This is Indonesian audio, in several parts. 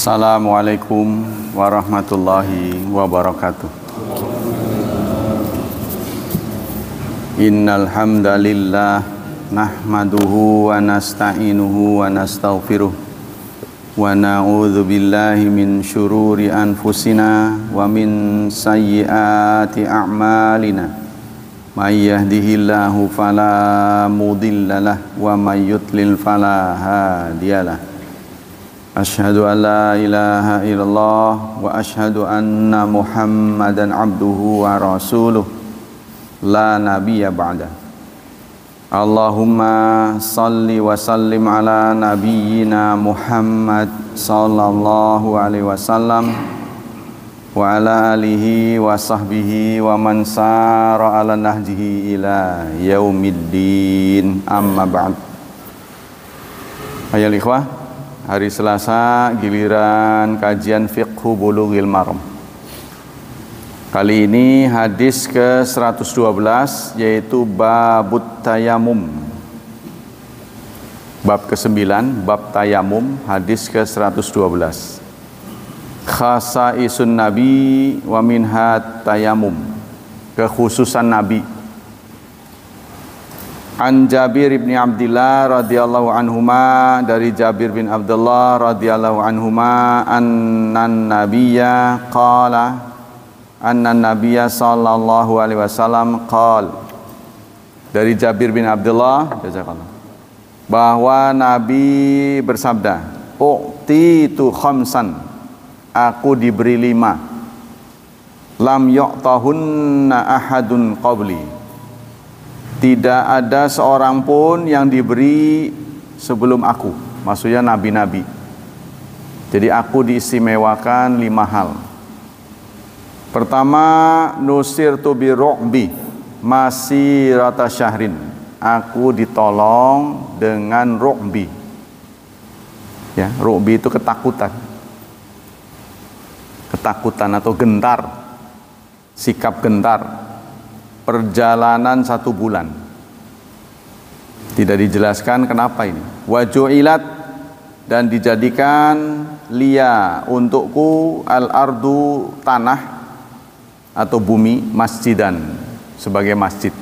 Assalamualaikum warahmatullahi wabarakatuh. Innal hamdalillah nahmaduhu wa nasta'inuhu wa nastaghfiruh wa na'udzu billahi min syururi anfusina wa min sayyiati a'malina. May yahdihillahu fala mudhillalah wa may yudlil fala hadiyalah. Asyhadu an la ilaha illallah wa asyhadu anna Muhammadan abduhu wa rasuluh la nabiyya ba'da. Allahumma salli wa sallim ala nabiyyina Muhammad sallallahu alaihi wasallam wa ala alihi wa sahbihi wa man sara ala nahjihi ila yaumiddin, amma ba'd. Ayol ikhwah, hari Selasa giliran kajian Fiqhu Bulughil Maram. Kali ini hadis ke-112 yaitu Babut Tayamum. Bab ke-9, Bab Tayamum, hadis ke-112. Khasaisun Nabi wa minhat tayamum. Kekhususan Nabi. An Jabir bin Abdullah radhiyallahu anhuma, dari Jabir bin Abdullah radhiyallahu anhuma, annan nabiyya qala, annan nabiyya sallallahu alaihi wasallam qala, dari Jabir bin Abdullah jazakallah, bahwa Nabi bersabda, u'titu khamsan, aku diberi 5, lam yu'tahunna ahadun qabli, tidak ada seorang pun yang diberi sebelum aku, maksudnya nabi-nabi. Jadi aku diistimewakan 5 hal. Pertama, nusirtu bi ru'bi masirata syahrin, aku ditolong dengan ru'bi. Ya, ru'bi itu ketakutan. Ketakutan atau gentar, sikap gentar. Perjalanan 1 bulan. Tidak dijelaskan kenapa ini. Waju'ilat, dan dijadikan liya untukku al-ardu, tanah atau bumi, masjidan, sebagai masjid.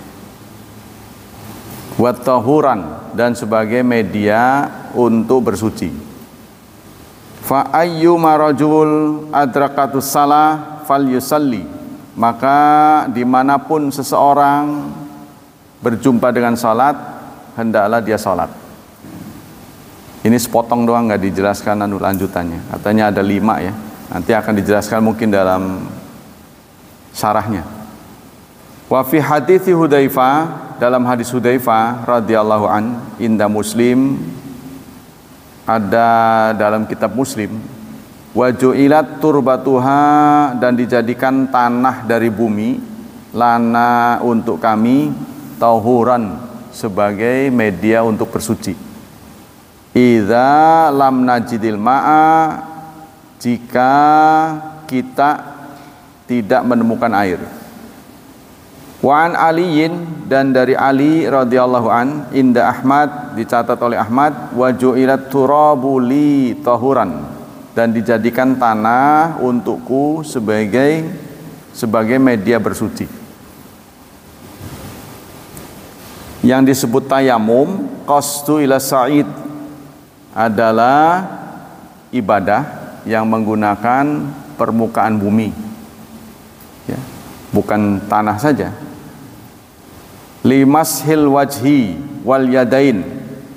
Wattahuran, dan sebagai media untuk bersuci. Fa ayyuma rajul adrakatus salah fal yusalli, maka dimanapun seseorang berjumpa dengan salat, hendaklah dia salat. Ini sepotong doang, nggak dijelaskan lanjutannya. Katanya ada 5 ya. Nanti akan dijelaskan mungkin dalam syarahnya. Wa fi hadithi Hudzaifah, dalam hadis Hudzaifah radhiyallahu an, inda Muslim, ada dalam kitab Muslim. Waju'ilat turbatuha, dan dijadikan tanah dari bumi, lana untuk kami, tahuran, sebagai media untuk bersuci. Idza lam najidil ma'a, jika kita tidak menemukan air. Wa an Aliyin, dan dari Ali radhiyallahu an, inda Ahmad, dicatat oleh Ahmad, waju'ilat turabu li tahuran, dan dijadikan tanah untukku sebagai media bersuci. Yang disebut tayamum, qasdu ila sa'id, adalah ibadah yang menggunakan permukaan bumi, ya, bukan tanah saja. Limashil wajhi wal yadain,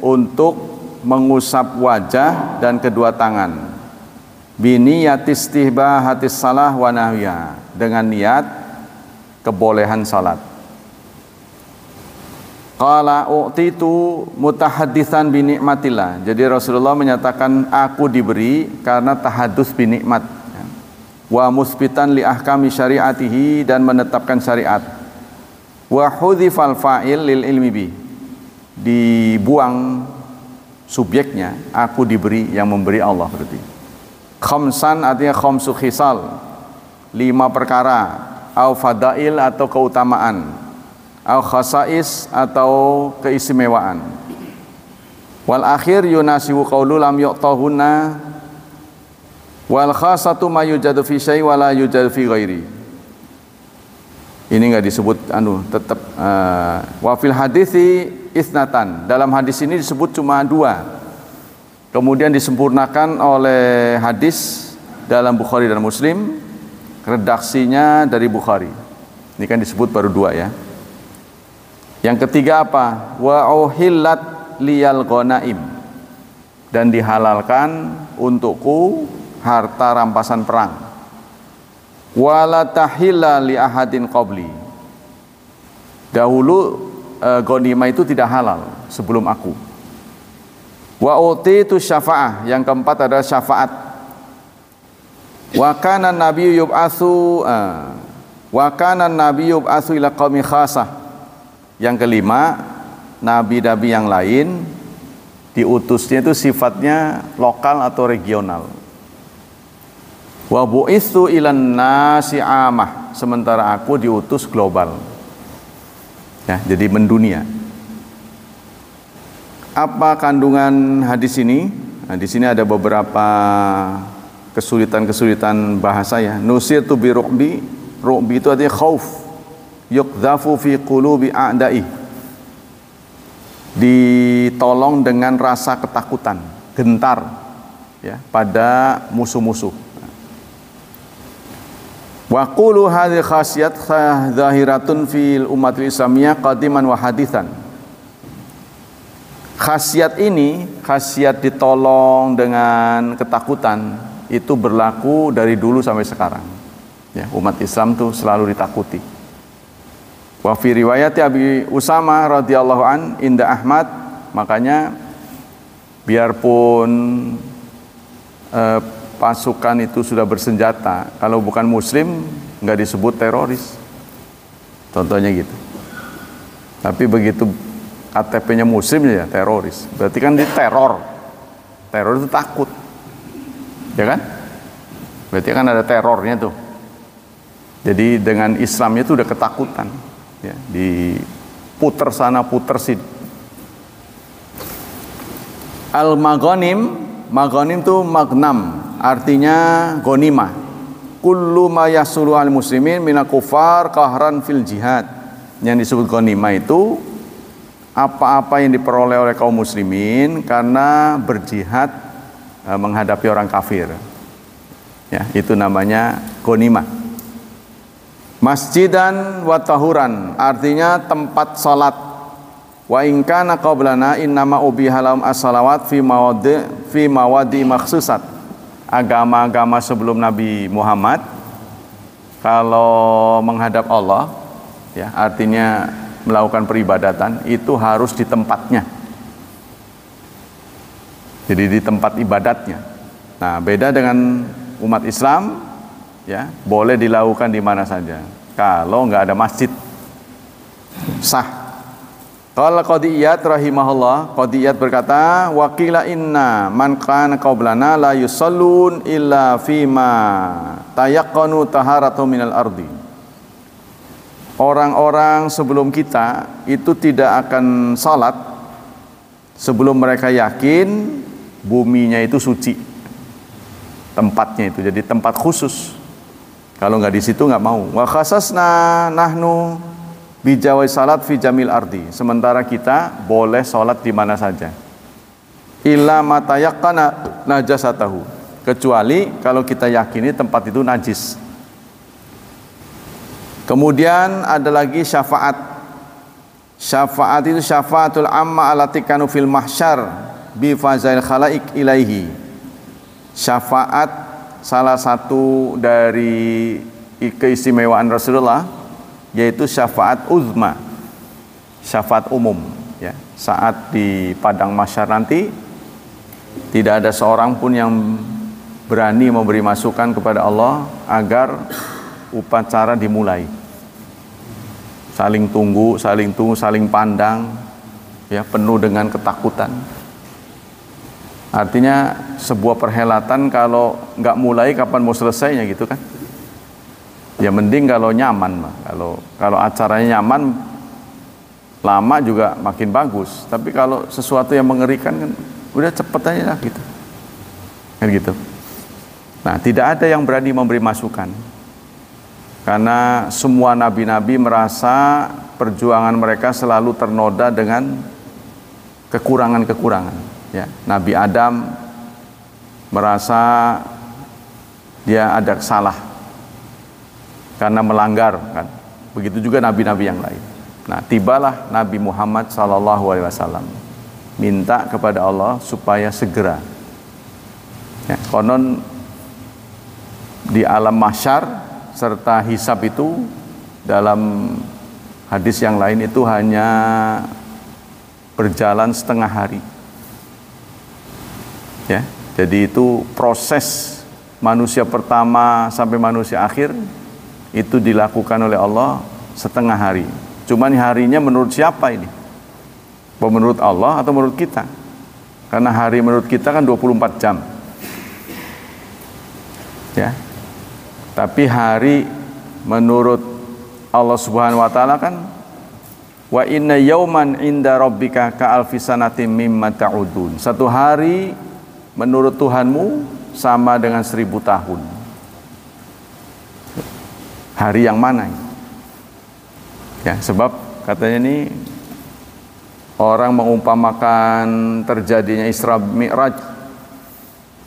untuk mengusap wajah dan kedua tangan. Biniyatistihbahatis salah wa nahwiha, dengan niat kebolehan salat. Qala u'titu mutahadditsan bi nikmatillah, jadi Rasulullah menyatakan aku diberi karena tahadduts bi nikmat, wa musbitan li ahkami syariatihi, dan menetapkan syariat. Wa hudzifal fa'il lil ilmi bi, dibuang subjeknya, aku diberi, yang memberi Allah berarti. Khamsan artinya khamsu khisal, 5 perkara, au fadail atau keutamaan, au khasais atau keistimewaan. Wal akhir yunasibu qaulu lam yu'tahunna Wal khasatu ma yujadu fi syai' wa la yujadu fi ghairi. Ini enggak disebut tetap wa fil hadithi isnatan. Dalam hadis ini disebut cuma 2. Kemudian disempurnakan oleh hadis dalam Bukhari dan Muslim, redaksinya dari Bukhari. Ini kan disebut baru 2 ya. Yang ketiga apa? Wa uhillat liyal ghanaim. Dan dihalalkan untukku harta rampasan perang. Wala tahilla li ahadin qabli. Dahulu ghanimah itu tidak halal sebelum aku. Wa utitu syafa'ah. Yang keempat adalah syafaat. Wa kana nabiyyu yub'atsu ila qaumi khasah. Yang kelima, nabi-nabi yang lain diutusnya itu sifatnya lokal atau regional. Wa bu'itsu ilan nasi amah, sementara aku diutus global. Ya, jadi mendunia. Apa kandungan hadis ini? Nah, di sini ada beberapa kesulitan-kesulitan bahasa ya. Nusirtu bi ru'bi. Ru'bi itu artinya khauf. Yuqdhafu fi qulubi a'da'i. Ditolong dengan rasa ketakutan, gentar ya pada musuh-musuh. Wa qulu hadhihi khasiyat zahiratun fil umatil islamiyah qadiman wa haditsan. Khasiat ini, khasiat ditolong dengan ketakutan, itu berlaku dari dulu sampai sekarang. Ya, umat Islam tuh selalu ditakuti. Wa fi riwayat Abi Usama radhiyallahu an inda Ahmad, makanya biarpun pasukan itu sudah bersenjata, kalau bukan muslim nggak disebut teroris. Contohnya gitu. Tapi begitu KTP-nya muslim ya teroris. Berarti kan diteror. Teror itu takut. Ya kan? Berarti kan ada terornya tuh. Jadi dengan Islamnya itu udah ketakutan. Ya, diputer sana puter sini. Al-maghanim, maghanim itu magnam, artinya ghanimah. Kullu ma yasulu al muslimin minal kufar qahran fil jihad. Yang disebut ghanimah itu apa-apa yang diperoleh oleh kaum muslimin karena berjihad menghadapi orang kafir. Ya, itu namanya ghanimah. Masjidan wa tahuran, artinya tempat salat. Wa in kana qablana innama ubihalum as-salawat fi mawadi makhsusat. Agama-agama sebelum Nabi Muhammad kalau menghadap Allah ya, artinya melakukan peribadatan itu harus di tempatnya. Jadi di tempat ibadatnya. Nah, beda dengan umat Islam ya, boleh dilakukan di mana saja. Kalau nggak ada masjid sah. Qala Qadiyat rahimahullah, Qadiyat berkata, wa qila inna man kana qablana la yusallun illa fima tayaqqanu taharatu minal ardi. Orang-orang sebelum kita itu tidak akan salat sebelum mereka yakin buminya itu suci. Tempatnya itu jadi tempat khusus. Kalau nggak di situ nggak mau. Wa khasasna nahnu bijawai salat fi jamil ardi. Sementara kita boleh salat di mana saja. Illa matayaqqana najasatahu. Kecuali kalau kita yakini tempat itu najis. Kemudian ada lagi syafaat. Syafaat itu syafaatul amma allati kanu fil mahsyar bi fazail khalaik ilaihi. Syafaat salah satu dari keistimewaan Rasulullah yaitu syafaat uzma, syafaat umum ya. Saat di padang mahsyar nanti tidak ada seorang pun yang berani memberi masukan kepada Allah agar upacara dimulai. Saling tunggu, saling pandang ya, penuh dengan ketakutan. Artinya sebuah perhelatan kalau nggak mulai kapan mau selesainya gitu kan? Ya mending kalau nyaman mah. Kalau acaranya nyaman, lama juga makin bagus. Tapi kalau sesuatu yang mengerikan kan, udah cepet aja lah gitu. Kan gitu. Nah, tidak ada yang berani memberi masukan. Karena semua nabi-nabi merasa perjuangan mereka selalu ternoda dengan kekurangan-kekurangan. Ya, Nabi Adam merasa dia ada salah karena melanggar, kan? Begitu juga nabi-nabi yang lain. Nah, tibalah Nabi Muhammad SAW minta kepada Allah supaya segera. Ya, konon di alam mahsyar serta hisab itu dalam hadis yang lain itu hanya berjalan setengah hari. Ya, jadi itu proses manusia pertama sampai manusia akhir itu dilakukan oleh Allah setengah hari. Cuman harinya menurut siapa ini? Menurut Allah atau menurut kita? Karena hari menurut kita kan 24 jam. Ya. Tapi hari menurut Allah Subhanahu wa taala kan wa inna yauman inda rabbika ka alfi sanatin mimma ta'udun. Satu hari menurut Tuhanmu sama dengan 1000 tahun. Hari yang mana ini? Ya, sebab katanya ini orang mengumpamakan terjadinya Isra Mi'raj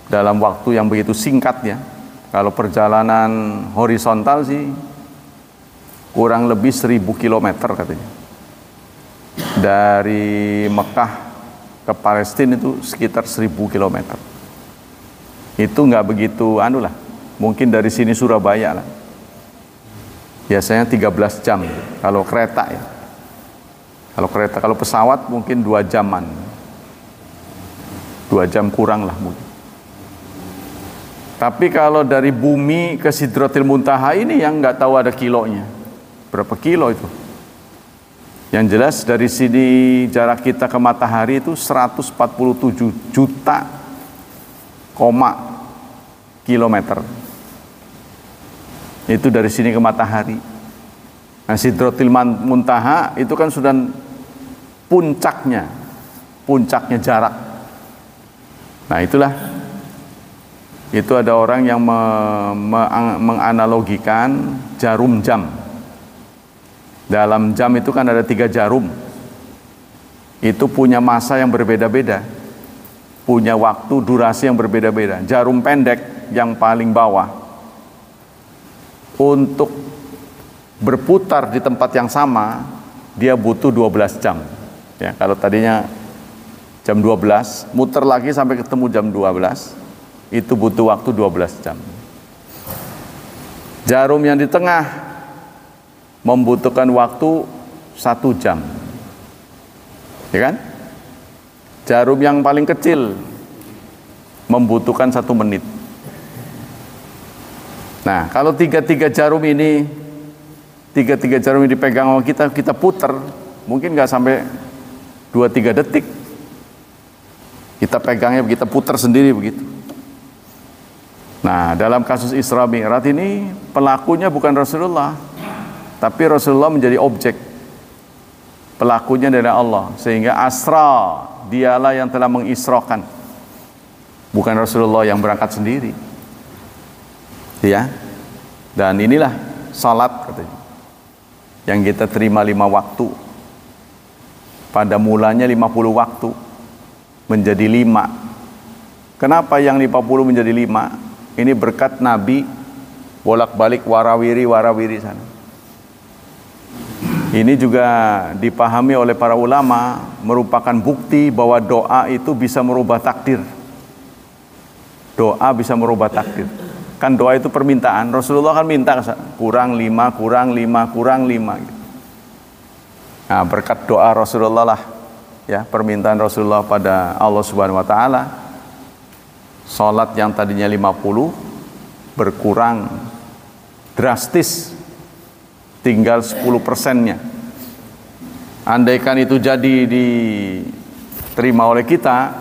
dalam waktu yang begitu singkat ya. Kalau perjalanan horizontal sih kurang lebih 1000 km katanya. Dari Mekah ke Palestina itu sekitar 1000 km. Itu nggak begitu lah. Mungkin dari sini Surabaya lah. Biasanya 13 jam kalau kereta ya. Kalau pesawat mungkin 2 jaman. 2 jam kurang lah mungkin. Tapi kalau dari bumi ke Sidratil Muntaha ini yang nggak tahu ada kilonya. Berapa kilo itu? Yang jelas dari sini jarak kita ke matahari itu 147 juta kilometer. Itu dari sini ke matahari. Nah, Sidratil Muntaha itu kan sudah puncaknya jarak. Nah, itulah. Itu ada orang yang menganalogikan jarum jam. Dalam jam itu kan ada 3 jarum. Itu punya masa yang berbeda-beda. Punya waktu durasi yang berbeda-beda. Jarum pendek yang paling bawah untuk berputar di tempat yang sama dia butuh 12 jam. Ya, kalau tadinya jam 12, muter lagi sampai ketemu jam 12. Itu butuh waktu 12 jam. Jarum yang di tengah membutuhkan waktu 1 jam. Ya kan? Jarum yang paling kecil membutuhkan 1 menit. Nah, kalau tiga jarum ini dipegang sama kita puter, mungkin nggak sampai 2-3 detik. Kita pegangnya, kita puter sendiri begitu. Nah, dalam kasus Isra Mi'raj ini pelakunya bukan Rasulullah, tapi Rasulullah menjadi objek. Pelakunya dari Allah, sehingga Asra dialah yang telah mengisrakan, bukan Rasulullah yang berangkat sendiri. Ya, dan inilah salat katanya, yang kita terima 5 waktu. Pada mulanya 50 waktu menjadi 5. Kenapa yang 50 menjadi 5? Ini berkat Nabi bolak-balik warawiri sana. Ini juga dipahami oleh para ulama merupakan bukti bahwa doa itu bisa merubah takdir. Doa bisa merubah takdir. Kan doa itu permintaan. Rasulullah kan minta kurang 5. Gitu. Nah, berkat doa Rasulullah lah, ya, permintaan Rasulullah pada Allah Subhanahu wa taala, salat yang tadinya 50 berkurang drastis, tinggal 10%-nya. Andaikan itu jadi diterima oleh kita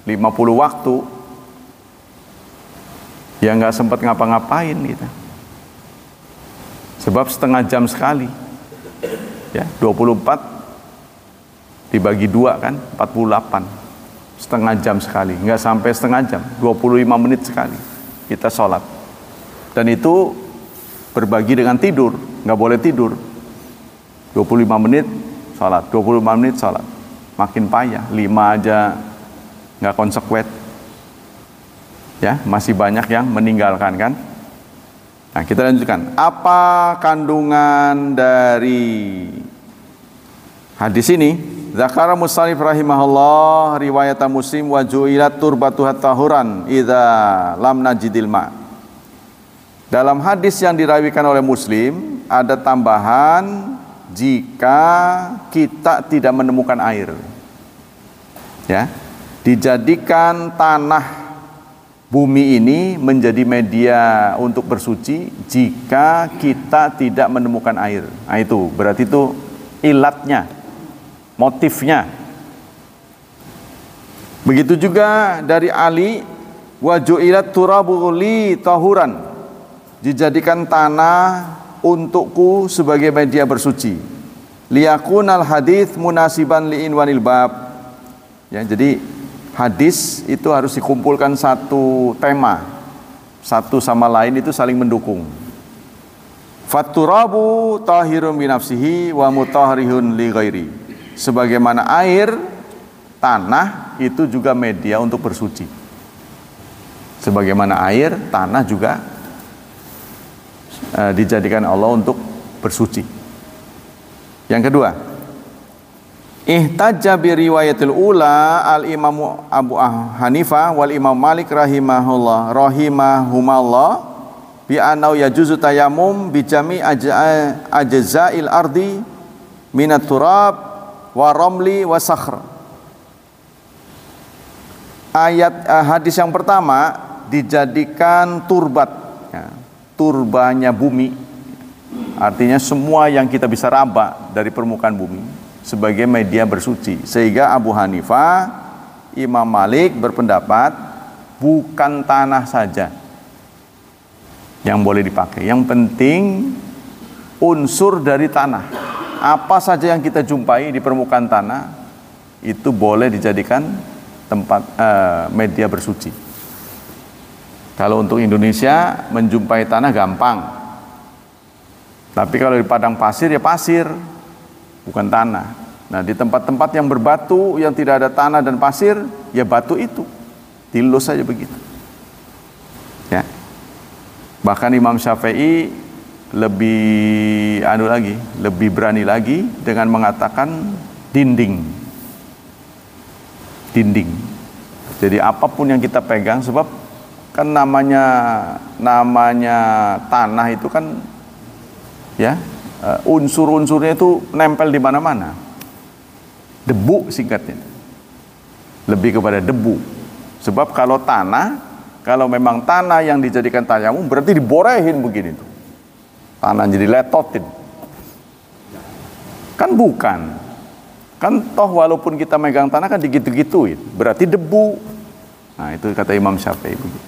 50 waktu, ya nggak sempat ngapa-ngapain kita. Sebab setengah jam sekali. Ya, 24 dibagi 2 kan 48. Setengah jam sekali, nggak sampai setengah jam, 25 menit sekali. kita sholat. Dan itu berbagi dengan tidur, nggak boleh tidur. 25 menit sholat, 25 menit sholat. Makin payah, 5 aja nggak konsekuen. Ya, masih banyak yang meninggalkan kan. Nah, kita lanjutkan. Apa kandungan dari hadis ini? Zakara musannif rahimahullah riwayat Muslim wa ju'ilat turbatuha tahuran idza lam najidil ma. Dalam hadis yang dirawikan oleh Muslim ada tambahan jika kita tidak menemukan air. Ya. Dijadikan tanah bumi ini menjadi media untuk bersuci jika kita tidak menemukan air. Nah, itu berarti itu ilatnya, motifnya. Begitu juga dari Ali, wa ju'ilat turabu li tahuran, dijadikan tanah untukku sebagai media bersuci. Liyakunal hadits munasiban li'inwanil bab. Ya, jadi hadis itu harus dikumpulkan satu tema, satu sama lain itu saling mendukung. Fatturabu tahirun binafsihi wa mutahharihun li ghairi. Sebagaimana air, tanah itu juga media untuk bersuci. Sebagaimana air, tanah juga dijadikan Allah untuk bersuci. Yang kedua, ihtajja bi riwayatil ula al Imam Abu Hanifah wal Imam Malik rahimahumallah bi anau yajuzu tayammum bi jami ajza'il ardi minat turab wa ramli wa sakhr. Hadis yang pertama dijadikan turbat, ya, turbanya bumi, artinya semua yang kita bisa raba dari permukaan bumi sebagai media bersuci. Sehingga Abu Hanifah, Imam Malik berpendapat bukan tanah saja yang boleh dipakai, yang penting unsur dari tanah. Apa saja yang kita jumpai di permukaan tanah itu boleh dijadikan tempat media bersuci. Kalau untuk Indonesia menjumpai tanah gampang, tapi kalau di padang pasir ya pasir, bukan tanah. Nah, di tempat-tempat yang berbatu, yang tidak ada tanah dan pasir, ya batu itu dilus saja begitu. Ya. Bahkan Imam Syafi'i lebih lebih berani lagi dengan mengatakan dinding. Jadi apapun yang kita pegang, sebab kan namanya tanah itu kan ya unsur-unsurnya itu nempel di mana-mana. Debu singkatnya. Lebih kepada debu. Sebab kalau memang tanah yang dijadikan tayamum berarti diborehin begini tuh. Tanah jadi letotin. Kan bukan. Kan toh walaupun kita megang tanah kan digitu-gituin, berarti debu. Nah, itu kata Imam Syafi'i begitu.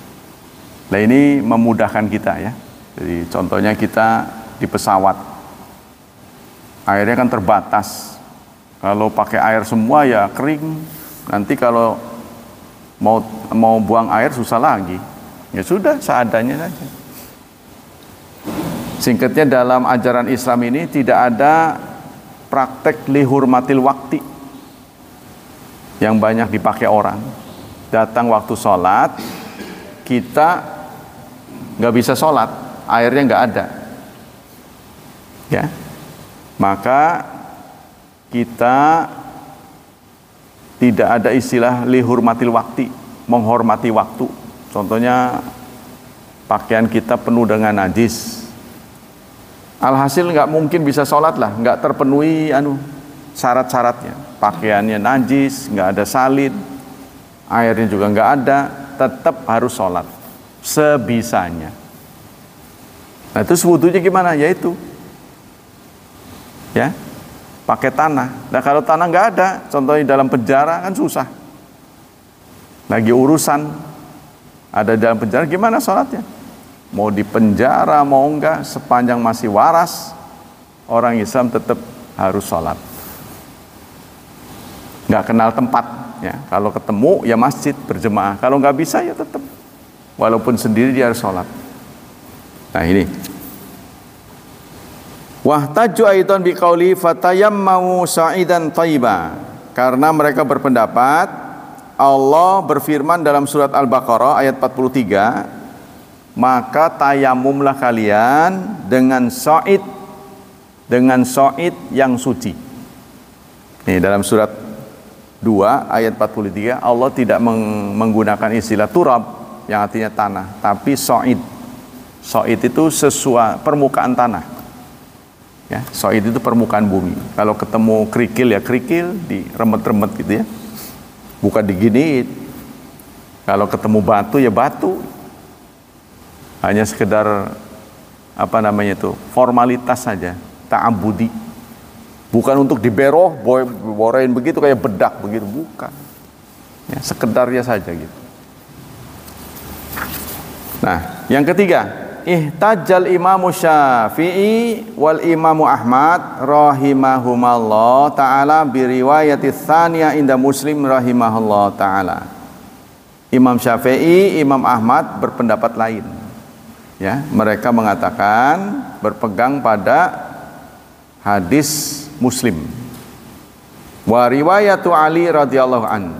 Nah, ini memudahkan kita ya. Jadi contohnya kita di pesawat. Airnya kan terbatas. Kalau pakai air semua ya kering. Nanti kalau mau buang air susah lagi. Ya sudah, seadanya saja. Singkatnya dalam ajaran Islam ini tidak ada praktek lihurmatil wakti yang banyak dipakai orang. Datang waktu sholat, kita nggak bisa sholat, airnya nggak ada. Ya, maka kita tidak ada istilah lihurmatil wakti, menghormati waktu. Contohnya pakaian kita penuh dengan najis. Alhasil nggak mungkin bisa sholat lah, nggak terpenuhi syarat-syaratnya. Pakaiannya najis, nggak ada salin, airnya juga nggak ada, tetap harus sholat sebisanya. Nah, itu wudunya gimana? Yaitu ya pakai tanah. Nah, kalau tanah nggak ada, contohnya dalam penjara kan susah. Lagi urusan ada dalam penjara, gimana sholatnya? Mau di penjara mau enggak, sepanjang masih waras, orang Islam tetap harus sholat. Nggak kenal tempat ya. Kalau ketemu ya masjid berjemaah. Kalau nggak bisa ya tetap walaupun sendiri dia harus sholat. Nah ini. Wahtaju aidan biqauli fatayammamu sa'idan thayyiba. Karena mereka berpendapat Allah berfirman dalam surat Al-Baqarah ayat 43, maka tayamumlah kalian dengan sa'id yang suci. Nih dalam surat 2 ayat 43 Allah tidak menggunakan istilah turab yang artinya tanah, tapi sa'id. Sa'id itu permukaan tanah. Ya, sa'id itu permukaan bumi. Kalau ketemu kerikil ya kerikil, diremet-remet gitu ya. Bukan diginiin. Kalau ketemu batu ya batu. Hanya sekedar formalitas saja, ta'abudi. Bukan untuk borain begitu kayak bedak begitu, bukan. Ya, sekedarnya saja gitu. Nah, yang ketiga, ihtajal Imam Syafi'i wal Imam Ahmad rahimahumallah ta'ala biriwayati tsaniyah inda Muslim rahimahullah ta'ala. Imam Syafi'i, Imam Ahmad berpendapat lain. Ya, mereka mengatakan berpegang pada hadis Muslim. Wa riwayatu Ali radhiyallahu an,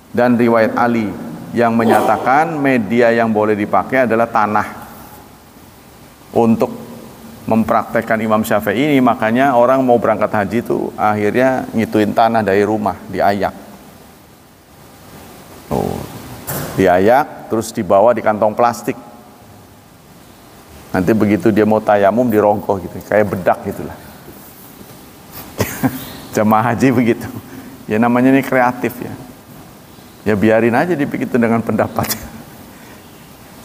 dan riwayat Ali yang menyatakan media yang boleh dipakai adalah tanah. Untuk mempraktekkan Imam Syafi'i ini, makanya orang mau berangkat haji itu akhirnya ngituin tanah dari rumah, diayak. Diayak terus dibawa di kantong plastik. Nanti begitu dia mau tayamum dirogoh gitu, kayak bedak gitulah. Jamaah haji begitu. Ya namanya ini kreatif ya. Ya biarin aja begitu dengan pendapat.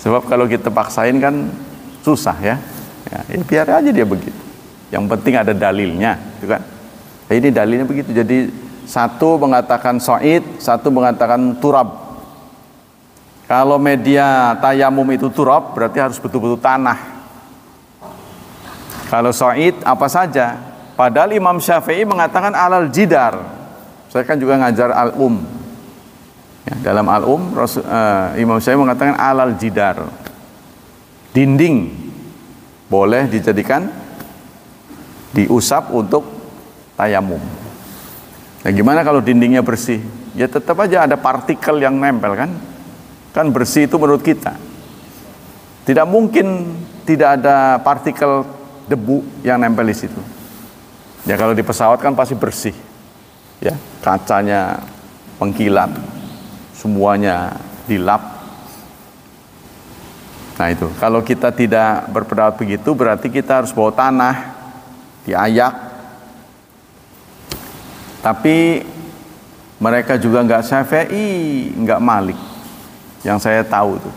Sebab kalau kita paksain kan susah ya. Ya biar aja dia begitu. Yang penting ada dalilnya, gitu kan? Nah, ini dalilnya begitu. Jadi satu mengatakan sa'id, satu mengatakan turab. Kalau media tayamum itu turab, berarti harus betul-betul tanah. Kalau sa'id apa saja. Padahal Imam Syafi'i mengatakan alal jidar. Saya kan juga ngajar al-um. Ya, dalam al-um Imam Syafi'i mengatakan alal jidar. Dinding boleh dijadikan diusap untuk tayamum. Nah, gimana kalau dindingnya bersih? Ya tetap aja ada partikel yang nempel kan? Kan bersih itu menurut kita. Tidak mungkin tidak ada partikel debu yang nempel di situ. Ya kalau di pesawat kan pasti bersih. Ya, kacanya mengkilat. Semuanya dilap. Nah itu, kalau kita tidak berpendapat begitu, berarti kita harus bawa tanah, diayak. Tapi mereka juga nggak Syafi'i, nggak Malik. Yang saya tahu tuh,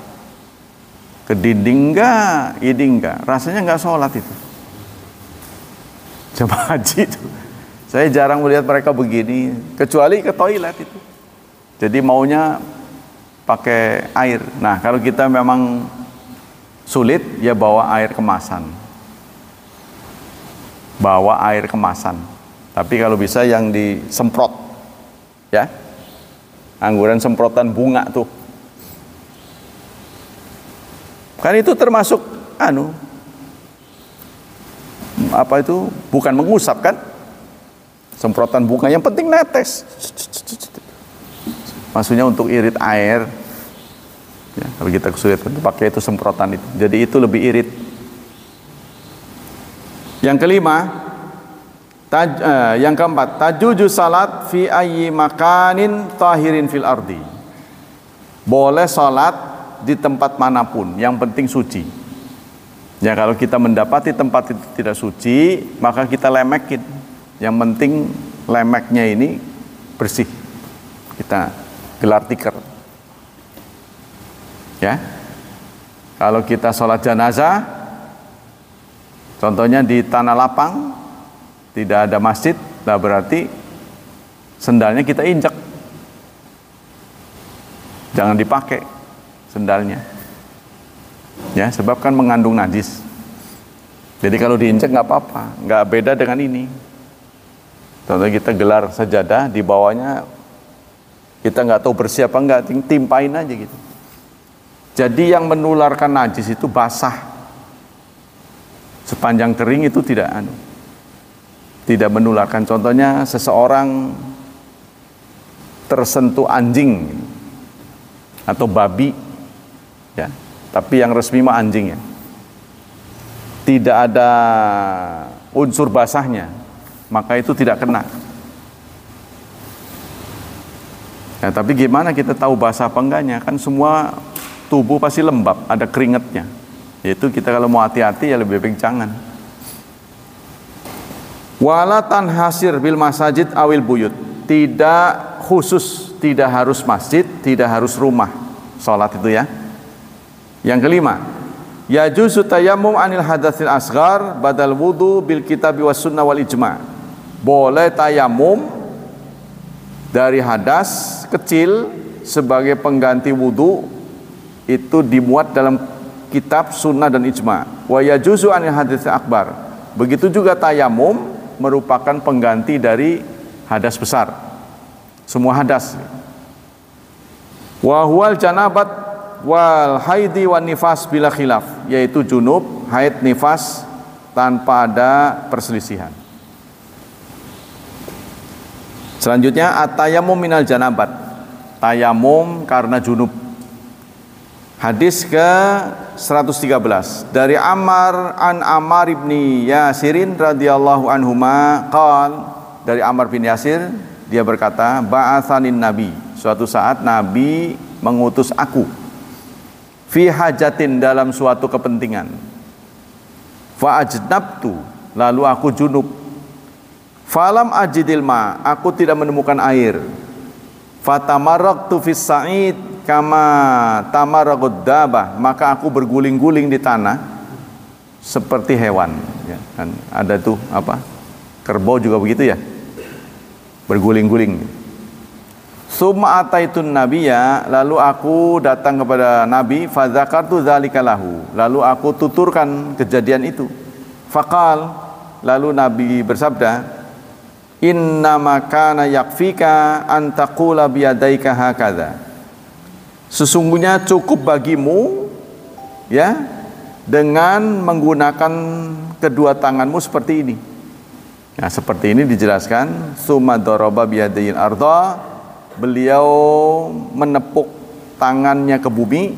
ke dinding enggak, ini enggak, rasanya nggak sholat itu. Jemaah haji itu, saya jarang melihat mereka begini, kecuali ke toilet itu. Jadi maunya pakai air. Nah kalau kita memang sulit, ya bawa air kemasan. Bawa air kemasan. Tapi kalau bisa yang disemprot, ya, angguran semprotan bunga tuh. Kan itu termasuk bukan mengusap kan? Semprotan bunga, yang penting netes. Maksudnya untuk irit air. Ya, kalau kita kesulitan pakai itu semprotan itu. Jadi itu lebih irit. Yang kelima, yang keempat, tajuju salat fi ayyi makanin tahirin fil ardi. Boleh salat di tempat manapun, yang penting suci. Ya kalau kita mendapati tempat itu tidak suci, maka kita lemekin. Yang penting lemeknya ini bersih. Kita gelar tikar. Ya. Kalau kita sholat jenazah, contohnya di tanah lapang, tidak ada masjid, nah berarti sendalnya kita injak. Jangan dipakai sendalnya. Ya, sebab kan mengandung najis. Jadi kalau diinjak nggak apa-apa, nggak beda dengan ini. Contohnya kita gelar sajadah, di bawahnya kita nggak tahu bersih apa enggak, timpain aja gitu. Jadi yang menularkan najis itu basah. Sepanjang kering itu tidak menularkan. Contohnya seseorang tersentuh anjing atau babi, ya, tapi yang resmi mah anjing ya. Tidak ada unsur basahnya, maka itu tidak kena. Ya, tapi gimana kita tahu basah apa enggaknya? Kan semua tubuh pasti lembab, ada keringatnya. Yaitu kita kalau mau hati-hati ya lebih baik jangan. Wala tanhasir bil masajid awil buyut. Tidak khusus, tidak harus masjid, tidak harus rumah salat itu ya. Yang kelima, yajuzu tayammum anil hadatsil asghar badal wudu bil kitabi was sunnah wal ijma. Boleh tayamum dari hadas kecil sebagai pengganti wudu, itu dimuat dalam kitab sunnah dan ijma. Wa yajuzu anil hadatsil akbar. Begitu juga tayamum merupakan pengganti dari hadas besar. Semua hadas. Wa huwal janabat wal haidi wan nifas bila khilaf, yaitu junub, haid, nifas tanpa ada perselisihan. Selanjutnya at-tayammum minal janabat. Tayamum karena junub. Hadis ke 113 dari Ammar an Ammar ibni Yasirin radhiyallahu anhuma qal, dari Ammar bin Yasir dia berkata, ba'atsanin nabi, suatu saat Nabi mengutus aku fi hajatin, dalam suatu kepentingan, fa ajnabtu, lalu aku junub, falam ajidil ma, aku tidak menemukan air, fatamarraqtu fis sa'id kama tamarraqud dabah, maka aku berguling-guling di tanah seperti hewan ya, kan ada tuh apa, kerbau juga begitu ya, berguling-guling. Summa ataitun nabiyya, lalu aku datang kepada Nabi, fa dzakartu dzalika lahu, lalu aku tuturkan kejadian itu. Faqal, lalu Nabi bersabda, innama kana yakfika an taqula biyadaika hakadha, sesungguhnya cukup bagimu ya dengan menggunakan kedua tanganmu seperti ini. Nah, seperti ini dijelaskan, summa daraba biyadayil arda, beliau menepuk tangannya ke bumi,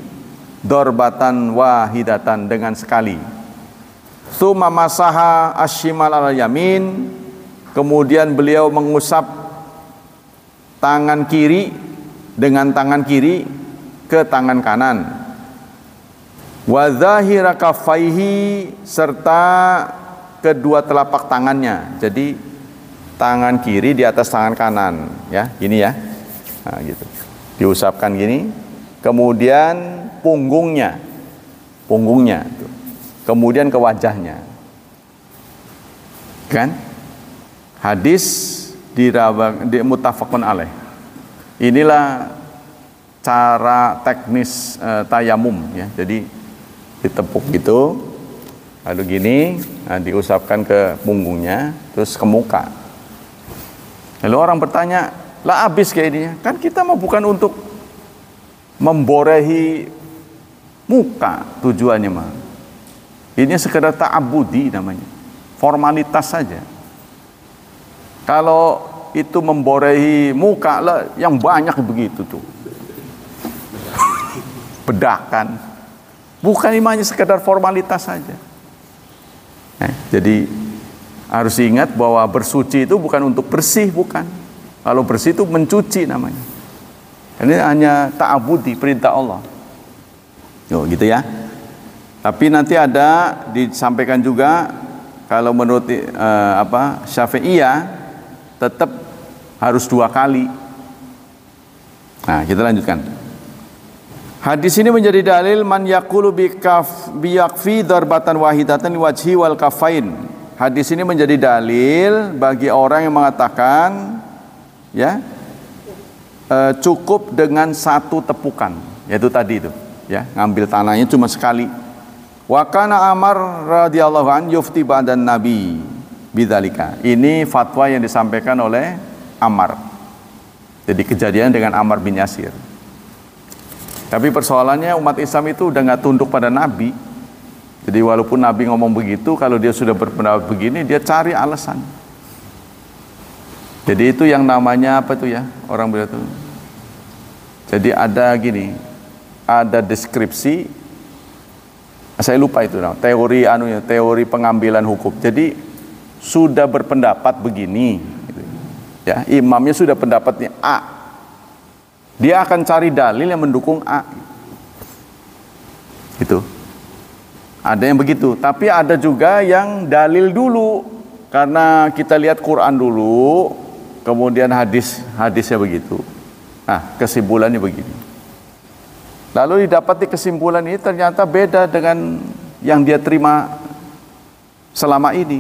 darbatan wahidatan, dengan sekali. Summa masaha ashimal al yamin, kemudian beliau mengusap tangan kiri dengan tangan kiri ke tangan kanan. Wa zahira kaffaihi, serta kedua telapak tangannya. Jadi tangan kiri di atas tangan kanan ya, gini ya. Nah, gitu. Diusapkan gini, kemudian punggungnya tuh. Kemudian ke wajahnya. Kan? Hadis di muttafaqun alaih. Inilah cara teknis tayamum ya. Jadi ditepuk gitu, lalu gini, nah, diusapkan ke punggungnya, terus ke muka. Lalu orang bertanya, lah habis kayak ini, kan kita mau bukan untuk memborehi muka tujuannya mah. Ini sekedar ta'abudi namanya, formalitas saja. Kalau itu memborehi muka lah, yang banyak begitu tuh, bedakan. Bukan imannya sekedar formalitas saja. Jadi harus ingat bahwa bersuci itu bukan untuk bersih, bukan. Kalau bersih itu mencuci namanya. Ini hanya ta'abudi, perintah Allah. Gitu ya. Tapi nanti ada disampaikan juga, kalau menurut Syafi'iyah tetap harus 2 kali. Nah, kita lanjutkan. Hadis ini menjadi dalil man yaqulu biyakfi darbatan wahidatan wajhi wal kafain. Hadis ini menjadi dalil bagi orang yang mengatakan ya cukup dengan 1 tepukan, yaitu tadi itu ya, ngambil tanahnya cuma sekali. Wa kana Ammar radhiyallahu an yufti ba'dan nabi bidzalika. Ini fatwa yang disampaikan oleh Ammar. Jadi kejadian dengan Ammar bin Yasir. Tapi persoalannya umat Islam itu udah nggak tunduk pada Nabi. Jadi walaupun Nabi ngomong begitu, kalau dia sudah berpendapat begini, dia cari alasan. Jadi itu yang namanya apa itu ya, orang bilang itu. Jadi ada gini, ada deskripsi, saya lupa itu, teori pengambilan hukum. Jadi sudah berpendapat begini, gitu. Ya, imamnya sudah pendapatnya A. Dia akan cari dalil yang mendukung A. Itu. Ada yang begitu. Tapi ada juga yang dalil dulu. Karena kita lihat Quran dulu, kemudian hadisnya begitu. Nah, kesimpulannya begini. Lalu didapati kesimpulan ini ternyata beda dengan yang dia terima selama ini.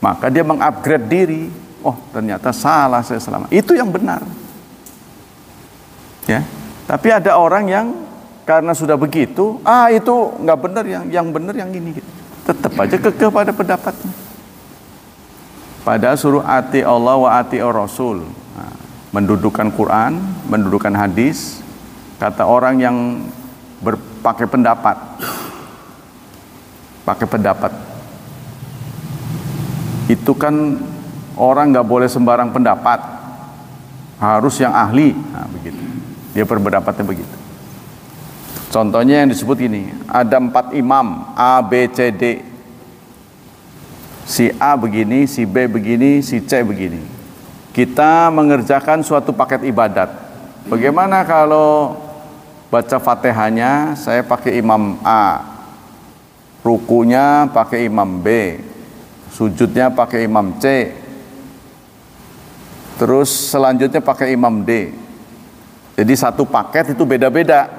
Maka dia mengupgrade diri. Oh, ternyata salah saya selama. Itu yang benar. Ya, tapi ada orang yang karena sudah begitu, itu nggak benar, yang benar yang ini, gitu. Tetap aja kekeh pada pendapatnya. Padahal suruh ati Allah wa ati Rasul, mendudukan Quran, mendudukan hadis. Kata orang yang berpakai pendapat, itu kan orang nggak boleh sembarang pendapat, harus yang ahli. Nah, begitu. Dia berbendapatnya begitu. Contohnya yang disebut gini, ada 4 imam A, B, C, D. Si A begini, si B begini, si C begini. Kita mengerjakan suatu paket ibadat. Bagaimana kalau baca Fatihahnya saya pakai imam A, rukunya pakai imam B, sujudnya pakai imam C, terus selanjutnya pakai imam D. Jadi satu paket itu beda-beda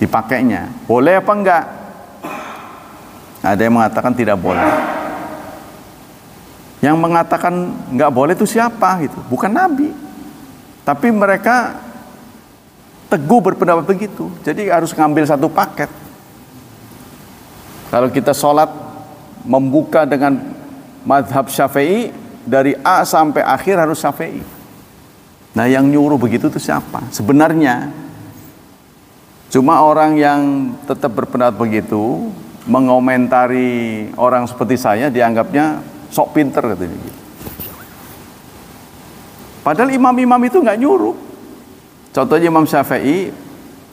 dipakainya. Boleh apa enggak? Ada yang mengatakan tidak boleh. Yang mengatakan enggak boleh itu siapa gitu? Bukan Nabi. Tapi mereka teguh berpendapat begitu. Jadi harus ngambil satu paket. Kalau kita sholat membuka dengan mazhab Syafi'i, dari A sampai akhir harus Syafi'i. Nah, yang nyuruh begitu itu siapa? Sebenarnya cuma orang yang tetap berpendapat begitu, mengomentari orang seperti saya, dianggapnya sok pinter katanya gitu. Padahal imam-imam itu nggak nyuruh. Contohnya Imam Syafi'i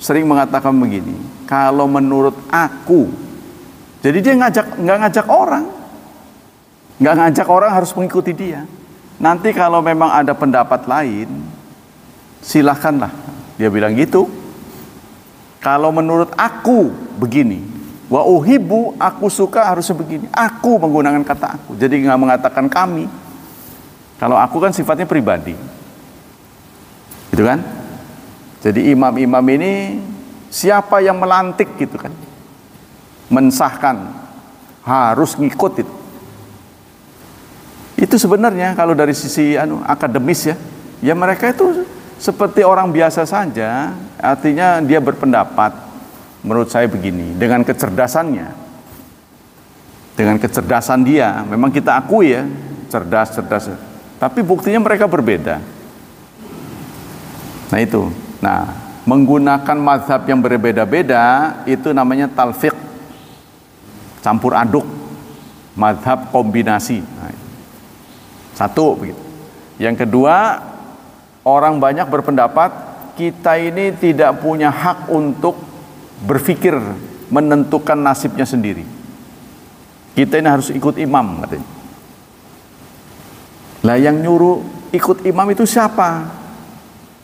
sering mengatakan begini, kalau menurut aku, jadi dia nggak ngajak orang harus mengikuti dia. Nanti kalau memang ada pendapat lain, silahkanlah. Dia bilang gitu. Kalau menurut aku begini, wa uhibbu, aku suka harusnya begini. Aku menggunakan kata aku. Jadi nggak mengatakan kami. Kalau aku kan sifatnya pribadi. Gitu kan? Jadi imam-imam ini siapa yang melantik gitu kan? Mensahkan, harus ngikut itu. Itu sebenarnya kalau dari sisi akademis ya mereka itu seperti orang biasa saja. Artinya dia berpendapat, menurut saya begini, dengan kecerdasannya, dengan kecerdasan dia, memang kita akui ya cerdas, tapi buktinya mereka berbeda. Nah itu, menggunakan mazhab yang berbeda-beda itu namanya talfiq, campur aduk, mazhab kombinasi. Satu begitu. Yang kedua, orang banyak berpendapat kita ini tidak punya hak untuk berpikir menentukan nasibnya sendiri. Kita ini harus ikut imam katanya. Lah yang nyuruh ikut imam itu siapa?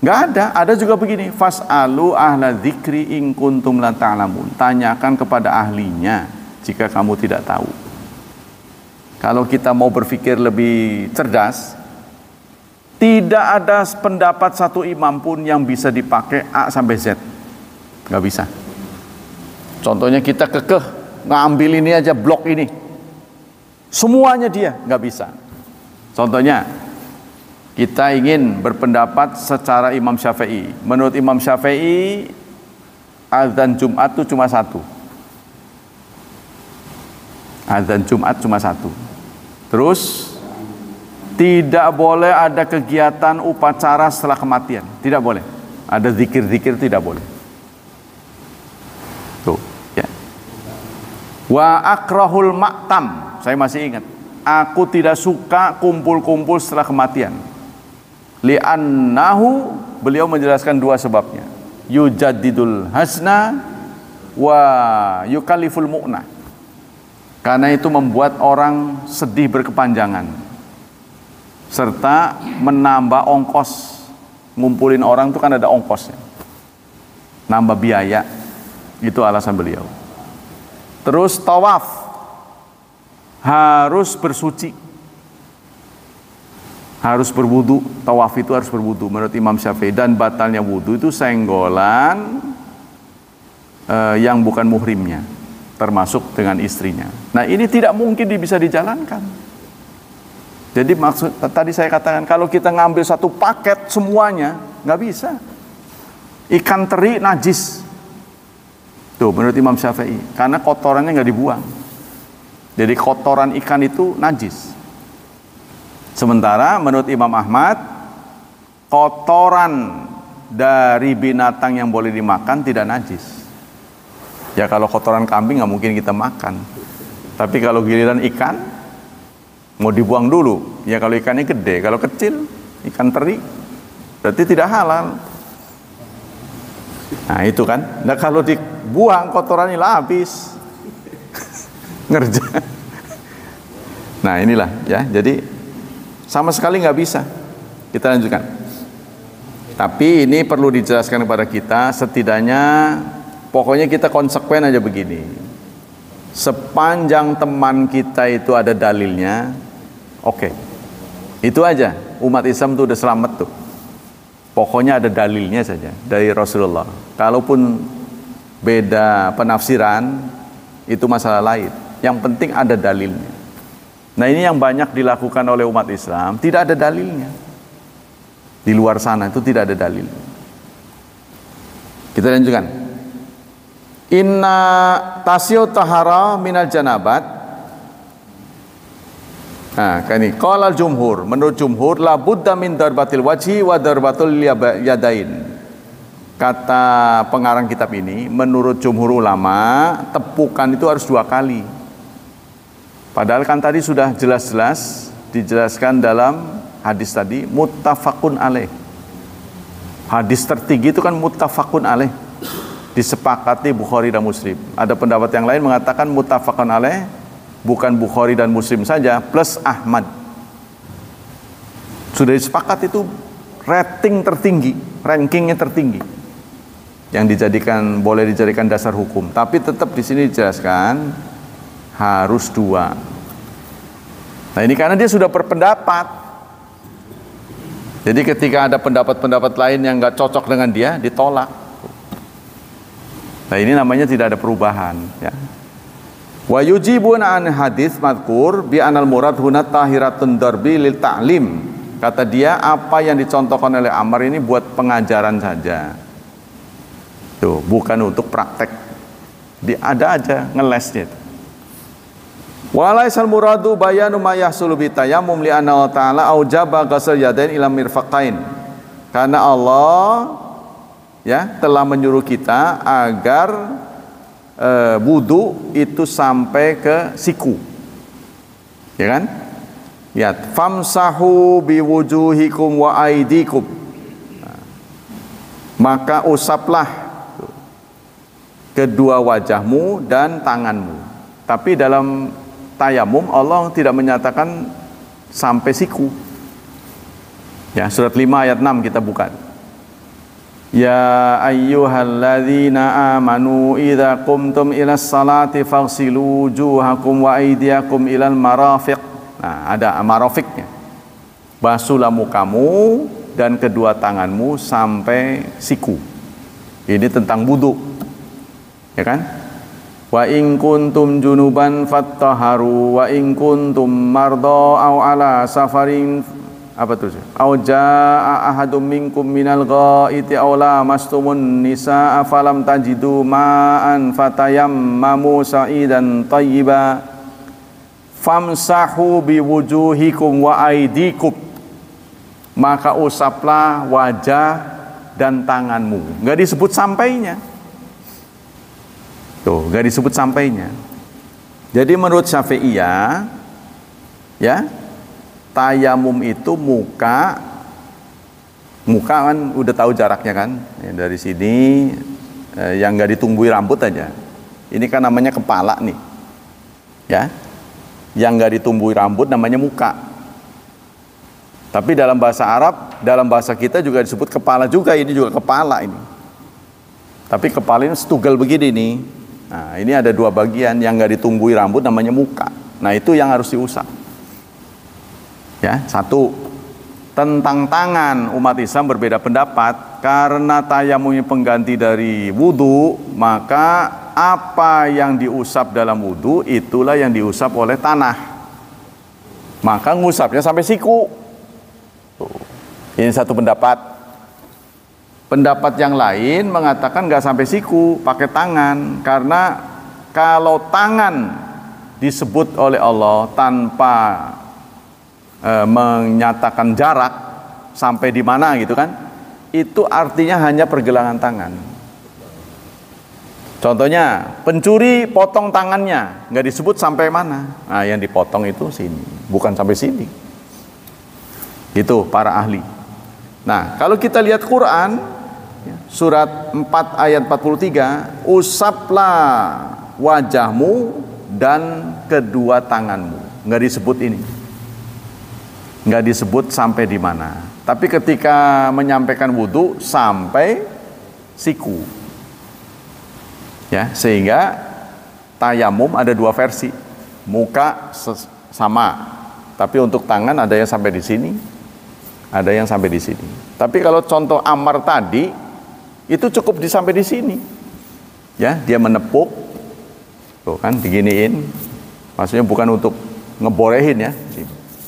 Nggak ada. Ada juga begini, fas'alu ahla dzikri in kuntum la ta'lamun. Tanyakan kepada ahlinya jika kamu tidak tahu. Kalau kita mau berpikir lebih cerdas, tidak ada pendapat satu imam pun yang bisa dipakai A sampai Z. Nggak bisa. Contohnya kita kekeh ngambil ini aja, blok ini, semuanya dia, nggak bisa. Contohnya kita ingin berpendapat secara Imam Syafi'i. Menurut Imam Syafi'i, azan Jumat itu cuma satu. Azan Jumat cuma satu. Terus tidak boleh ada kegiatan upacara setelah kematian, tidak boleh. Ada zikir-zikir tidak boleh. Tuh, ya. Wa akrahul maktam. Saya masih ingat. Aku tidak suka kumpul-kumpul setelah kematian. Li'annahu, beliau menjelaskan dua sebabnya. Yujaddidul hasna wa yukalliful mu'na. Karena itu membuat orang sedih berkepanjangan, serta menambah ongkos. Ngumpulin orang itu kan ada ongkosnya, nambah biaya. Itu alasan beliau. Terus tawaf harus bersuci, harus berwudu. Tawaf itu harus berwudu menurut Imam Syafi'i, dan batalnya wudu itu senggolan yang bukan muhrimnya, termasuk dengan istrinya. Nah, ini tidak mungkin bisa dijalankan. Jadi maksud tadi saya katakan, kalau kita ngambil satu paket semuanya nggak bisa. Ikan teri najis, tuh menurut Imam Syafi'i, karena kotorannya nggak dibuang. Jadi kotoran ikan itu najis. Sementara menurut Imam Ahmad, kotoran dari binatang yang boleh dimakan tidak najis. Ya kalau kotoran kambing nggak mungkin kita makan. Tapi kalau giliran ikan mau dibuang dulu. Ya kalau ikannya gede, kalau kecil ikan teri berarti tidak halal. Nah itu kan. Nah kalau dibuang kotorannya lah habis. Ngerja. Nah inilah ya. Jadi sama sekali nggak bisa. Kita lanjutkan. Tapi ini perlu dijelaskan kepada kita, setidaknya pokoknya kita konsekuen aja begini. Sepanjang teman kita itu ada dalilnya, oke. Itu aja. Umat Islam itu udah selamat tuh. Pokoknya ada dalilnya saja dari Rasulullah. Kalaupun beda penafsiran, itu masalah lain. Yang penting ada dalilnya. Nah ini yang banyak dilakukan oleh umat Islam, tidak ada dalilnya. Di luar sana itu tidak ada dalil. Kita lanjutkan. Inna tasyu tahara minal janabat. Nah, ini qala jumhur, menurut jumhur la budda min darbatil wajhi wa darbatul yadain. Kata pengarang kitab ini, menurut jumhur ulama, tepukan itu harus 2 kali. Padahal kan tadi sudah jelas-jelas dijelaskan dalam hadis tadi, muttafaqun alaih. Hadis tertinggi itu kan muttafaqun alaih, disepakati Bukhari dan Muslim. Ada pendapat yang lain mengatakan muttafaqun alaih bukan Bukhari dan Muslim saja, plus Ahmad. Sudah disepakati itu rating tertinggi, rankingnya tertinggi, yang dijadikan, boleh dijadikan dasar hukum. Tapi tetap di sini dijelaskan harus 2. Nah ini karena dia sudah berpendapat. Jadi ketika ada pendapat-pendapat lain yang nggak cocok dengan dia, ditolak. Nah ini namanya tidak ada perubahan, ya. Wa yujibuna an hadis madkur bi anal murad huna tahiratun darbi lil ta'lim. Kata dia, apa yang dicontohkan oleh Ammar ini buat pengajaran saja. Tuh, bukan untuk praktek. Ada aja ngelesnya itu. Walaisal muradu bayanu ma yahsulu bi tayammum li anna Allah ta'ala aujaba ghasal yadain ila mirfaqain. Karena Allah ya telah menyuruh kita agar wudu itu sampai ke siku, ya kan? Lihat, famsahu biwujuhikum wa aidikum. Maka usaplah kedua wajahmu dan tanganmu. Tapi dalam tayamum Allah tidak menyatakan sampai siku. Ya, surat 5 ayat 6 kita buka. Ya ayyuhalladzina amanu idza qumtum ilas salati faghsilu wujuhakum wa aydiyakum ilal marafiq. Nah, ada marafiqnya. Basuhlah mukamu dan kedua tanganmu sampai siku. Ini tentang wudu. Ya kan? Wa in kuntum junuban fattaharu wa in kuntum marda aw ala safarin, apa tuh? Au jaa ahadum minkum minal ghaiti aw lamastumun nisaa falam tajidu ma'an fatayammamu sa'idan thayyiba famsahu biwujuhikum wa aydikum. Maka usaplah wajah dan tanganmu. Nggak disebut sampainya. Tuh, nggak disebut sampainya. Jadi menurut Syafi'iyah, ya, tayamum itu muka kan udah tahu jaraknya kan, ya, dari sini yang nggak ditumbuhi rambut aja. Ini kan namanya kepala nih, ya, yang nggak ditumbuhi rambut namanya muka. Tapi dalam bahasa Arab, dalam bahasa kita juga disebut kepala juga, ini juga kepala ini. Tapi kepala ini setunggal begini nih. Nah, ini ada dua bagian, yang nggak ditumbuhi rambut namanya muka. Nah, itu yang harus diusap. Ya, satu, tentang tangan umat Islam berbeda pendapat. Karena tayamumnya pengganti dari wudu, maka apa yang diusap dalam wudu itulah yang diusap oleh tanah. Maka ngusapnya sampai siku. Tuh. Ini satu pendapat. Pendapat yang lain mengatakan nggak sampai siku, pakai tangan. Karena kalau tangan disebut oleh Allah tanpa menyatakan jarak sampai di mana gitu kan, itu artinya hanya pergelangan tangan. Contohnya pencuri potong tangannya, nggak disebut sampai mana. Nah, yang dipotong itu sini, bukan sampai sini. Itu para ahli. Nah, kalau kita lihat Quran surat 4 ayat 43, usaplah wajahmu dan kedua tanganmu. Nggak disebut ini, nggak disebut sampai di mana. Tapi ketika menyampaikan wudhu sampai siku, ya, sehingga tayamum ada dua versi. Muka sama, tapi untuk tangan ada yang sampai di sini, ada yang sampai di sini. Tapi kalau contoh Ammar tadi itu cukup sampai di sini, ya, dia menepuk, tuh kan diginiin, maksudnya bukan untuk ngeborehin ya.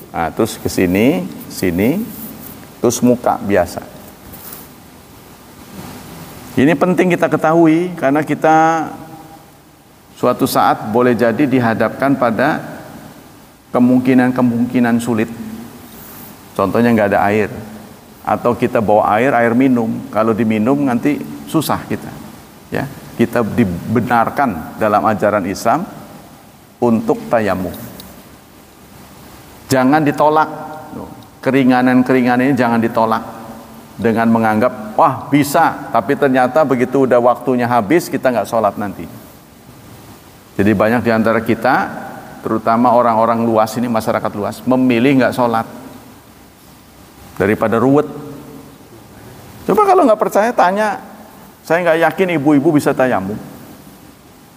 Nah, terus ke sini, sini, terus muka biasa. Ini penting kita ketahui karena kita suatu saat boleh jadi dihadapkan pada kemungkinan sulit. Contohnya nggak ada air, atau kita bawa air minum. Kalau diminum nanti susah kita. Ya, kita dibenarkan dalam ajaran Islam untuk tayamum. Jangan ditolak. Keringanan-keringanan ini jangan ditolak dengan menganggap wah bisa, tapi ternyata begitu udah waktunya habis kita nggak sholat nanti. Jadi banyak diantara kita, terutama orang-orang luas ini, masyarakat luas, memilih nggak sholat daripada ruwet. Coba kalau nggak percaya tanya, saya nggak yakin ibu-ibu bisa tayamum.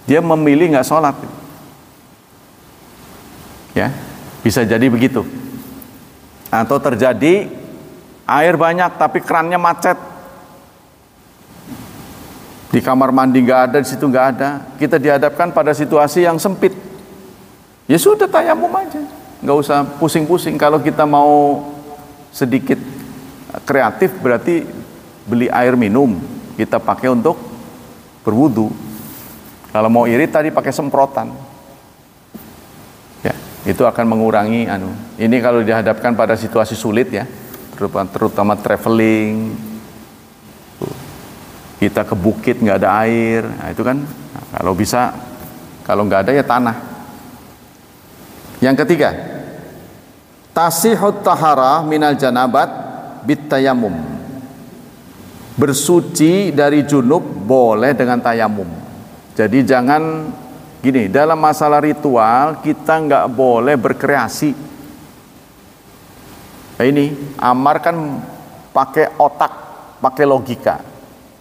Dia memilih nggak sholat, ya, bisa jadi begitu. Atau terjadi air banyak tapi kerannya macet, di kamar mandi nggak ada, di situ nggak ada, kita dihadapkan pada situasi yang sempit. Ya sudah, tayamum aja, nggak usah pusing-pusing. Kalau kita mau sedikit kreatif berarti beli air minum kita pakai untuk berwudu. Kalau mau irit tadi pakai semprotan. Itu akan mengurangi ini kalau dihadapkan pada situasi sulit ya, terutama traveling, kita ke bukit nggak ada air, nah itu kan, nah, kalau bisa, kalau nggak ada ya tanah. Yang ketiga, tasihut taharah minal janabat bit tayamum. Bersuci dari junub boleh dengan tayamum. Jadi jangan gini, dalam masalah ritual kita nggak boleh berkreasi. Nah, ini Ammar kan pakai otak, pakai logika,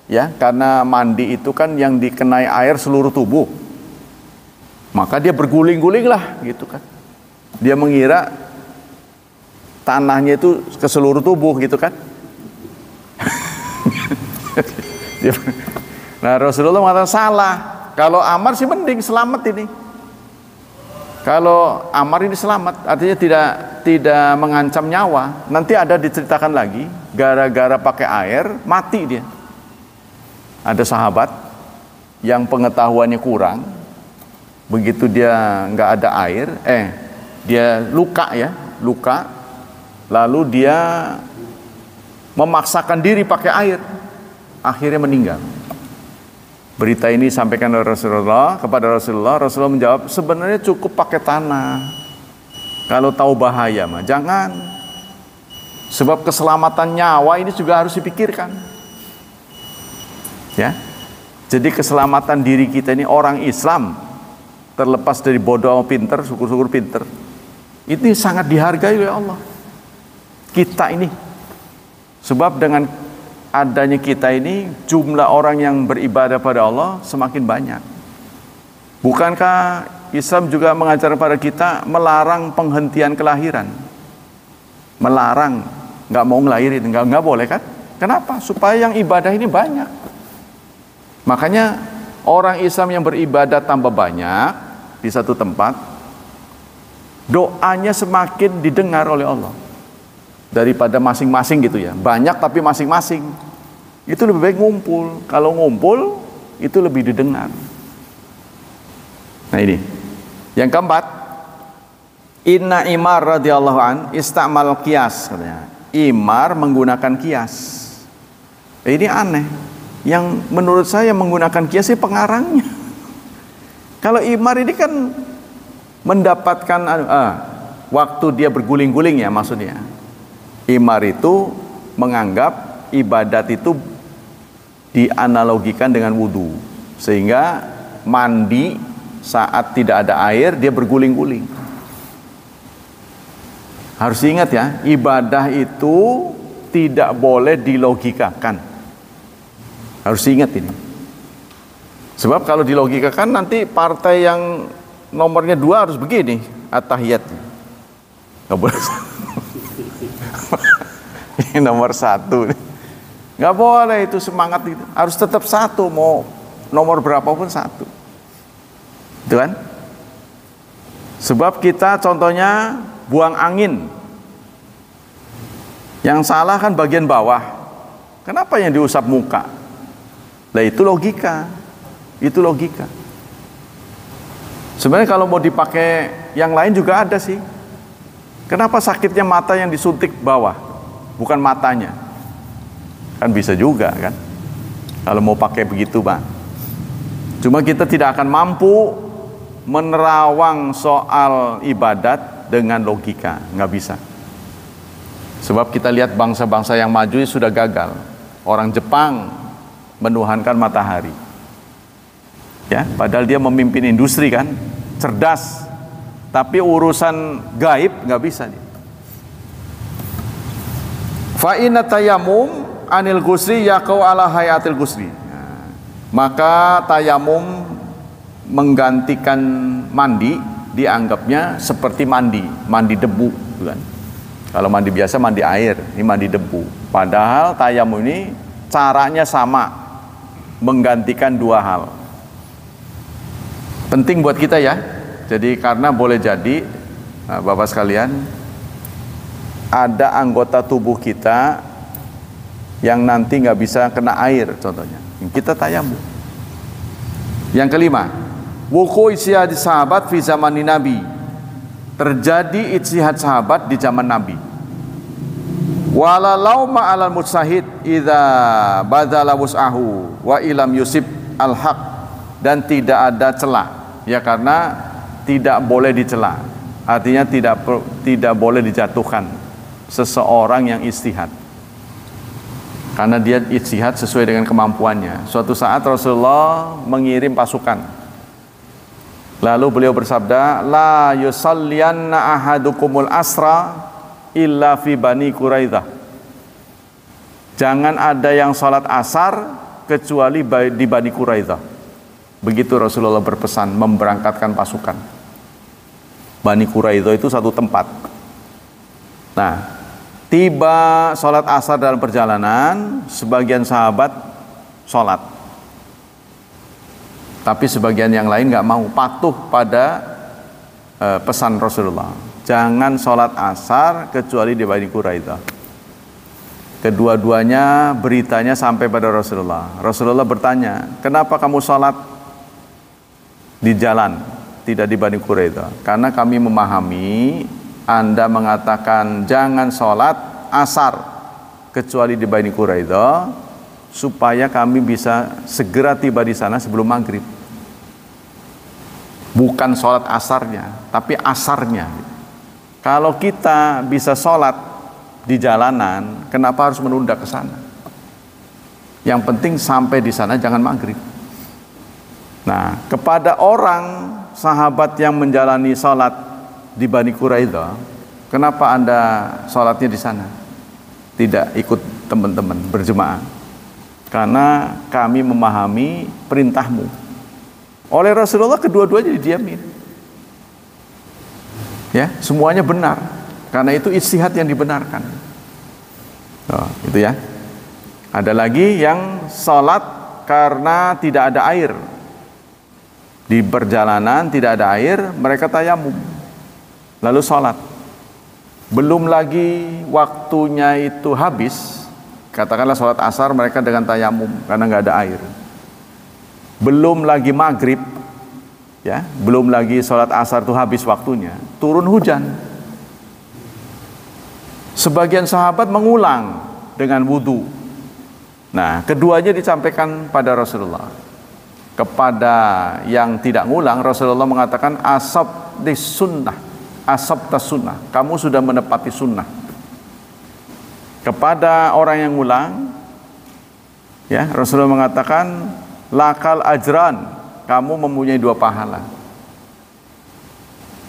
ya, karena mandi itu kan yang dikenai air seluruh tubuh, maka dia berguling-guling lah, gitu kan. Dia mengira tanahnya itu ke seluruh tubuh, gitu kan. Nah, Rasulullah mengatakan salah. Kalau Ammar sih mending, selamat ini. Kalau Ammar ini selamat, artinya tidak mengancam nyawa. Nanti ada diceritakan lagi, gara-gara pakai air mati dia. Ada sahabat yang pengetahuannya kurang, begitu dia nggak ada air, dia luka, lalu dia memaksakan diri pakai air. akhirnya meninggal. Berita ini sampaikan oleh Rasulullah kepada Rasulullah. Rasulullah menjawab, sebenarnya cukup pakai tanah. Kalau tahu bahaya mah jangan. Sebab keselamatan nyawa ini juga harus dipikirkan. Ya. Jadi keselamatan diri kita ini orang Islam, terlepas dari bodoh atau pinter, syukur-syukur pinter, ini sangat dihargai oleh Allah. Kita ini, sebab dengan adanya kita ini, jumlah orang yang beribadah pada Allah semakin banyak. Bukankah Islam juga mengajar pada kita melarang penghentian kelahiran? Melarang, nggak mau ngelahirin, nggak boleh kan? Kenapa? Supaya yang ibadah ini banyak. Makanya orang Islam yang beribadah tambah banyak di satu tempat, doanya semakin didengar oleh Allah daripada masing-masing gitu ya. Banyak tapi masing-masing. Itu lebih baik ngumpul. Kalau ngumpul itu lebih didengar. Nah ini. Yang keempat, Inna Imar radhiyallahu an istamal qiyas katanya. Imar menggunakan kias. Ini aneh. Yang menurut saya menggunakan kias ini pengarangnya. Kalau Imar ini kan mendapatkan waktu dia berguling-guling ya maksudnya. Imar itu menganggap ibadat itu dianalogikan dengan wudhu, sehingga mandi saat tidak ada air dia berguling-guling. Harus ingat ya, ibadah itu tidak boleh dilogikakan. Harus ingat ini. Sebab kalau dilogikakan nanti partai yang nomornya 2 harus begini at-tahiyatnya. Nggak boleh. Ini nomor 1. Nggak boleh itu semangat itu. Harus tetap 1, mau nomor berapapun 1. Itu kan? Sebab kita contohnya buang angin. Yang salah kan bagian bawah. Kenapa yang diusap muka? Nah itu logika. Itu logika. Sebenarnya kalau mau dipakai yang lain juga ada sih. Kenapa sakitnya mata yang disuntik bawah, bukan matanya? Kan bisa juga kan, kalau mau pakai begitu Pak. Cuma kita tidak akan mampu menerawang soal ibadat dengan logika, nggak bisa. Sebab kita lihat bangsa-bangsa yang maju sudah gagal. Orang Jepang menuhankan matahari, ya, padahal dia memimpin industri kan, cerdas. Tapi urusan gaib nggak bisa dia. Fa inna tayammum anil ghusli yaqau ala hayatil ghusli. Nah, maka tayamum menggantikan mandi dianggapnya seperti mandi debu, kan? Kalau mandi biasa mandi air, ini mandi debu. Padahal tayamum ini caranya sama, menggantikan 2 hal. Penting buat kita ya. Jadi karena boleh jadi Bapak sekalian, ada anggota tubuh kita yang nanti nggak bisa kena air contohnya, kita tayamum. Yang kelima, wuku ijtihad sahabat fi zaman Nabi. Terjadi ijtihad sahabat di zaman Nabi. Walalau ma'alal mujtahid idza badala wus'ahu wa ilam yusib al-haq, dan tidak ada celah ya, karena tidak boleh dicela, artinya tidak boleh dijatuhkan seseorang yang ijtihad, karena dia ijtihad sesuai dengan kemampuannya. Suatu saat Rasulullah mengirim pasukan, lalu beliau bersabda, la yusalliyanna ahadukumul asra illa fi bani Quraidah. Jangan ada yang sholat asar kecuali di Bani Quraidah. Begitu Rasulullah berpesan memberangkatkan pasukan. Bani Quraidah itu satu tempat. Nah, tiba sholat asar dalam perjalanan, sebagian sahabat sholat, tapi sebagian yang lain nggak mau, patuh pada pesan Rasulullah. Jangan sholat asar kecuali di Bani Quraidah. Kedua-duanya beritanya sampai pada Rasulullah. Rasulullah bertanya, kenapa kamu sholat di jalan, tidak di Bani Quraidah? Karena kami memahami Anda mengatakan jangan sholat asar kecuali di Bani Quraidah, supaya kami bisa segera tiba di sana sebelum maghrib. Bukan sholat asarnya, tapi asarnya. Kalau kita bisa sholat di jalanan, kenapa harus menunda ke sana? Yang penting sampai di sana jangan maghrib. Nah, kepada orang sahabat yang menjalani sholat di Bani Quraidah, kenapa Anda sholatnya di sana? Tidak ikut teman-teman berjemaah. Karena kami memahami perintahmu. Oleh Rasulullah kedua-duanya didiamin. Ya, semuanya benar. Karena itu ijtihad yang dibenarkan. Oh, itu ya. Ada lagi yang sholat karena tidak ada air. Di perjalanan tidak ada air, mereka tayamum. Lalu sholat. Belum lagi waktunya itu habis. Katakanlah sholat asar mereka dengan tayamum karena nggak ada air. Belum lagi maghrib, ya, belum lagi sholat asar itu habis waktunya, turun hujan. Sebagian sahabat mengulang dengan wudu. Nah, keduanya disampaikan pada Rasulullah. Kepada yang tidak ngulang, Rasulullah mengatakan asab dis sunnah, asab tas sunnah. Kamu sudah menepati sunnah. Kepada orang yang ngulang, ya, Rasulullah mengatakan lakal ajran, kamu mempunyai 2 pahala.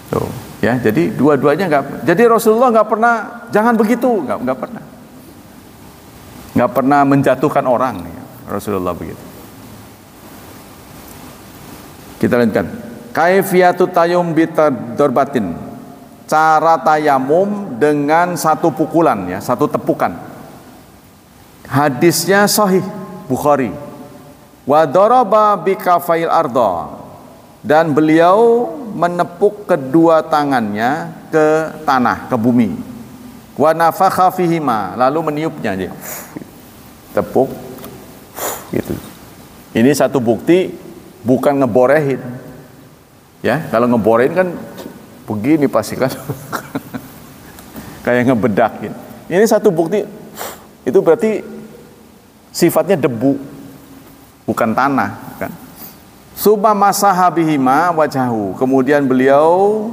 Tuh, ya, jadi dua-duanya nggak. Jadi Rasulullah nggak pernah jangan begitu, nggak pernah menjatuhkan orang. Ya, Rasulullah begitu. Kita lanjutkan. Kaifiyatu tayammum bitadorbatin. Cara tayamum dengan satu pukulan, ya, satu tepukan. Hadisnya sahih Bukhari. Wa daraba bikafail arda, dan beliau menepuk kedua tangannya ke tanah, ke bumi. Wa nafakha fihima, lalu meniupnya aja. Tepuk gitu. Ini satu bukti bukan ngeborehin. Ya, kalau ngeborehin kan begini pasti kan. Kayak ngebedakin. Ini satu bukti, itu berarti sifatnya debu, bukan tanah, kan? Summa masaha bihima wajahu, kemudian beliau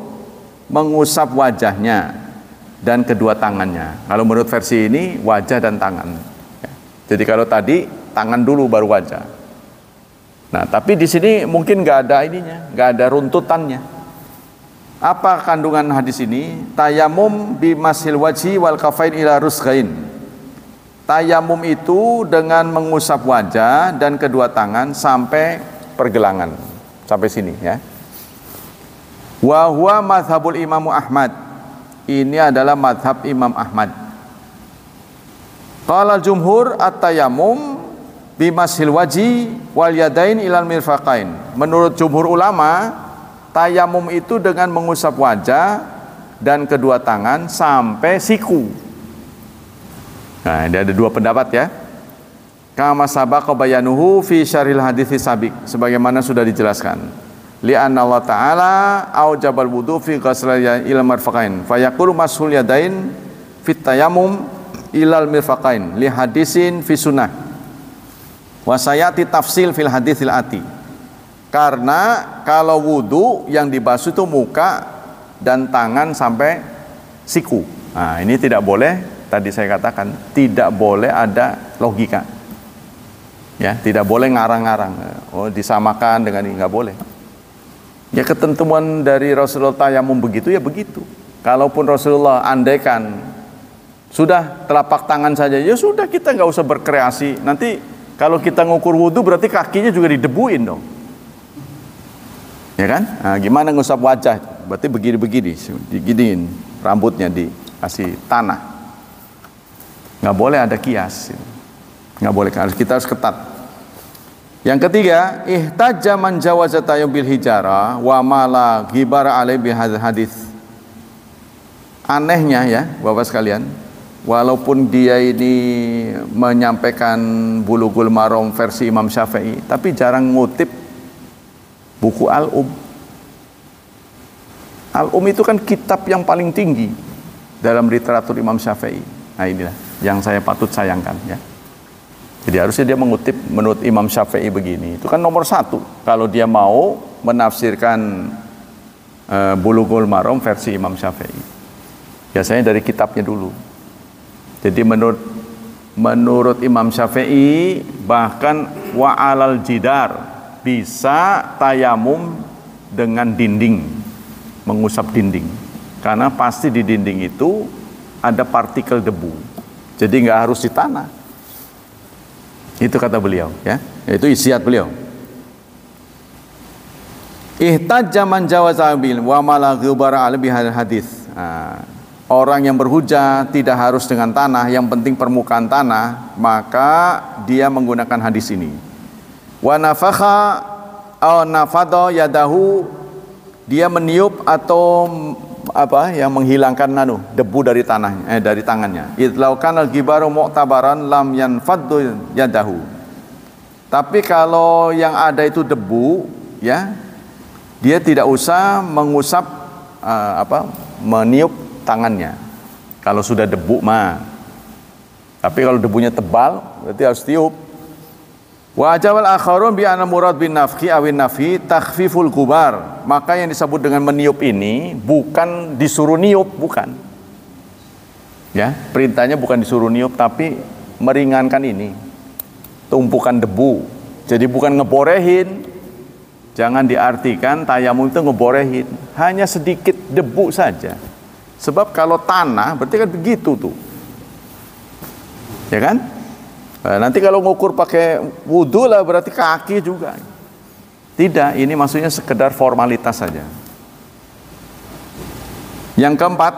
mengusap wajahnya dan kedua tangannya. Kalau menurut versi ini wajah dan tangan. Jadi kalau tadi tangan dulu baru wajah. Nah, tapi di sini mungkin nggak ada ininya, nggak ada runtutannya. Apa kandungan hadis ini? Tayamum bimasil wajhi wal kafain ila rusghain. Tayamum itu dengan mengusap wajah dan kedua tangan sampai pergelangan, sampai sini, ya. Wa huwa mazhabul Imam Ahmad. Ini adalah mazhab Imam Ahmad. Qala jumhur at-tayammum bimashil wajhi wal yadain ilal mirfaqain. Menurut jumhur ulama, tayamum itu dengan mengusap wajah dan kedua tangan sampai siku. Nah, ada 2 pendapat, ya. Kama sabaqa bayanuhu fi syarhil hadits sabiq, sebagaimana sudah dijelaskan. Li'anna Allah Ta'ala aujabal wudu fi ghusl ilal mirfaqain fa yaqulu mashul yadain fit tayammum ilal mirfaqain li hadisin fi sunnah wa sayati tafsil fil haditsil ati. Karena kalau wudu yang dibasuh itu muka dan tangan sampai siku. Nah, ini tidak boleh. Tadi saya katakan tidak boleh ada logika, ya, tidak boleh ngarang-ngarang. Oh, disamakan dengan ini, nggak boleh. Ya, ketentuan dari Rasulullah tayamum begitu, ya begitu. Kalaupun Rasulullah andaikan sudah telapak tangan saja, ya sudah, kita nggak usah berkreasi. Nanti kalau kita ngukur wudu berarti kakinya juga didebuin dong, ya kan? Nah, gimana ngusap wajah? Berarti begini-begini, diginiin rambutnya, dikasih tanah. Nggak boleh ada kias, nggak boleh, kita harus ketat. Yang ketiga, ihtajja man jawaza tayammum bil hijara wa mala ghibara alai bi hadis. Anehnya, ya, Bapak sekalian, walaupun dia ini menyampaikan Bulughul Maram versi Imam Syafi'i, tapi jarang ngutip buku Al-Um. Al-Um itu kan kitab yang paling tinggi dalam literatur Imam Syafi'i. Nah, inilah yang saya patut sayangkan, ya. Jadi harusnya dia mengutip menurut Imam Syafi'i begini. Itu kan nomor satu. Kalau dia mau menafsirkan Bulughul Maram versi Imam Syafi'i, biasanya dari kitabnya dulu. Jadi menurut Imam Syafi'i bahkan wa alal jidar, bisa tayamum dengan dinding, mengusap dinding. Karena pasti di dinding itu ada partikel debu. Jadi nggak harus di tanah. Itu kata beliau, ya. Itu isiat beliau. Ihtajja man jawaza bil wa mala ghubara ala bihal hadis. Orang yang berhujah tidak harus dengan tanah, yang penting permukaan tanah, maka dia menggunakan hadis ini. Wa nafakha aw nafadha yadahu, dia meniup atau yang menghilangkan debu dari tanahnya, dari tangannya. Idlaukan al-gibaru mu'tabaran lam yanfaddu yadahu. Tapi kalau yang ada itu debu, ya, dia tidak usah mengusap meniup tangannya. Kalau sudah debu mah. Tapi kalau debunya tebal, berarti harus tiup. Wa ajawal akharun bi anna murad bin nafki awin nafi takhfiful gubar. Maka yang disebut dengan meniup ini bukan disuruh niup, bukan. Ya, perintahnya bukan disuruh niup tapi meringankan ini. Tumpukan debu. Jadi bukan ngeborehin. Jangan diartikan tayamum itu ngeborehin. Hanya sedikit debu saja. Sebab kalau tanah berarti kan begitu tuh. Ya kan? Nah, nanti kalau ngukur pakai wudhu lah berarti kaki juga. Tidak, ini maksudnya sekedar formalitas saja. Yang keempat,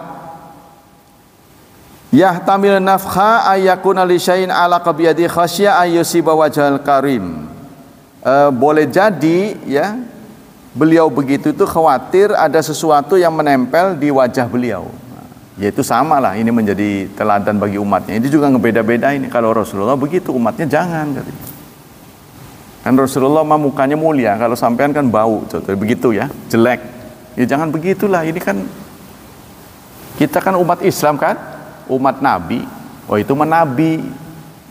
yahtamil nafkha ayyakuna li syai'in ala qabiyadi khasya ayyusiba wajhal karim. Boleh jadi ya, beliau begitu itu khawatir ada sesuatu yang menempel di wajah beliau. Yaitu sama lah, ini menjadi teladan bagi umatnya. Ini juga ngebeda-beda ini. Kalau Rasulullah begitu, umatnya jangan. Kan Rasulullah mah mukanya mulia, kalau sampean kan bau, begitu ya, jelek. Ya jangan begitulah, ini kan kita kan umat Islam kan, umat Nabi. Oh itu mah Nabi.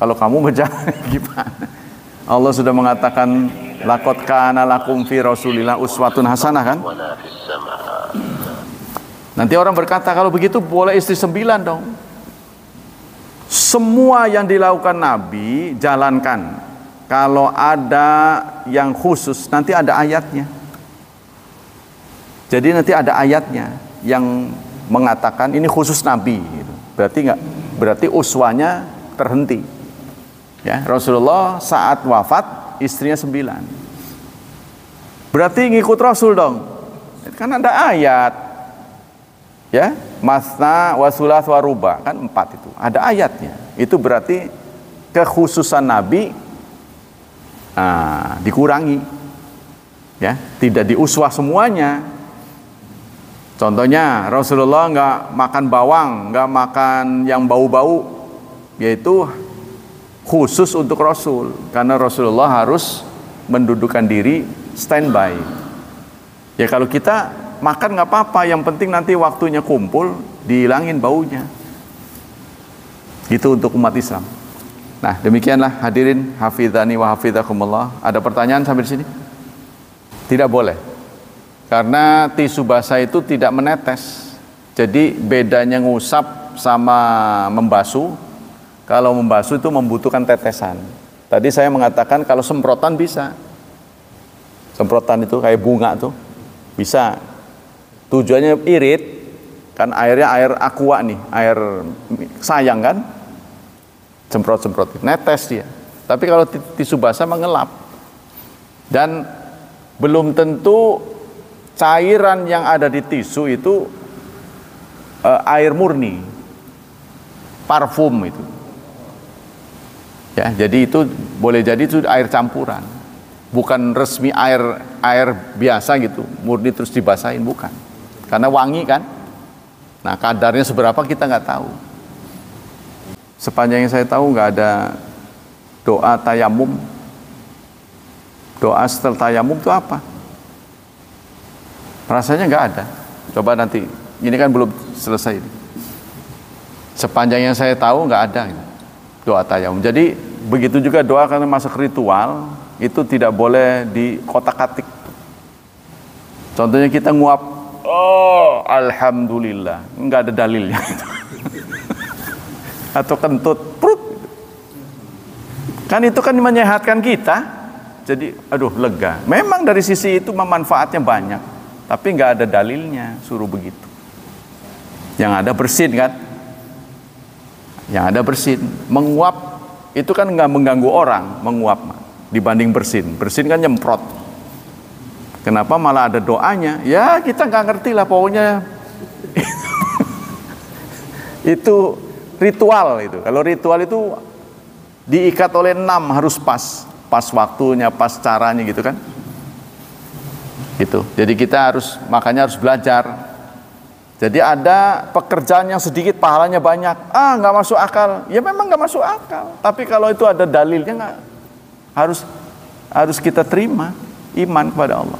Kalau kamu jangan gimana? Allah sudah mengatakan laqad kana lakum fi Rasulillah uswatun hasanah kan? Nanti orang berkata kalau begitu boleh istri 9 dong. Semua yang dilakukan Nabi jalankan. Kalau ada yang khusus nanti ada ayatnya. Jadi nanti ada ayatnya yang mengatakan ini khusus Nabi. Berarti uswanya terhenti. Ya, Rasulullah saat wafat istrinya 9. Berarti ngikut Rasul dong. Kan ada ayat. Ya, masna wasulas waruba kan 4 itu. Ada ayatnya. Itu berarti kekhususan Nabi dikurangi. Ya, tidak diuswah semuanya. Contohnya Rasulullah nggak makan bawang, nggak makan yang bau-bau, yaitu khusus untuk Rasul. Karena Rasulullah harus mendudukkan diri standby. Ya kalau kita makan nggak apa-apa, yang penting nanti waktunya kumpul dihilangin baunya. Itu untuk umat Islam. Nah demikianlah hadirin hafizani wa hafizakumullah. Ada pertanyaan sampai di sini? Tidak boleh, karena tisu basah itu tidak menetes. Jadi bedanya ngusap sama membasuh. Kalau membasuh itu membutuhkan tetesan. Tadi saya mengatakan kalau semprotan bisa. Semprotan itu kayak bunga tuh bisa. Tujuannya irit, kan airnya air aqua nih, air sayang kan, semprot-semprot, netes dia. Tapi kalau tisu basah mengelap, dan belum tentu cairan yang ada di tisu itu air murni, parfum itu. Ya, jadi itu boleh jadi itu air campuran, bukan resmi air biasa gitu, murni terus dibasahin, bukan. Karena wangi kan. Nah kadarnya seberapa kita nggak tahu. Sepanjang yang saya tahu nggak ada doa tayamum. Doa setelah tayamum itu apa? Rasanya nggak ada. Coba nanti, ini kan belum selesai. Sepanjang yang saya tahu nggak ada doa tayamum. Jadi begitu juga doa karena masuk ritual itu tidak boleh di kotak-katik. Contohnya kita nguap, oh alhamdulillah, nggak ada dalilnya. Atau kentut, prut. Kan itu kan menyehatkan kita. Jadi aduh lega. Memang dari sisi itu manfaatnya banyak, tapi nggak ada dalilnya suruh begitu. Yang ada bersin kan? Yang ada bersin. Menguap itu kan nggak mengganggu orang, menguap dibanding bersin. Bersin kan nyemprot. Kenapa malah ada doanya? Ya kita nggak ngerti lah pokoknya. Itu ritual itu. Kalau ritual itu diikat oleh 6 harus pas waktunya, pas caranya gitu kan. Gitu. Jadi kita makanya harus belajar. Jadi ada pekerjaan yang sedikit pahalanya banyak. Nggak masuk akal. Ya memang nggak masuk akal. Tapi kalau itu ada dalilnya nggak harus kita terima iman kepada Allah.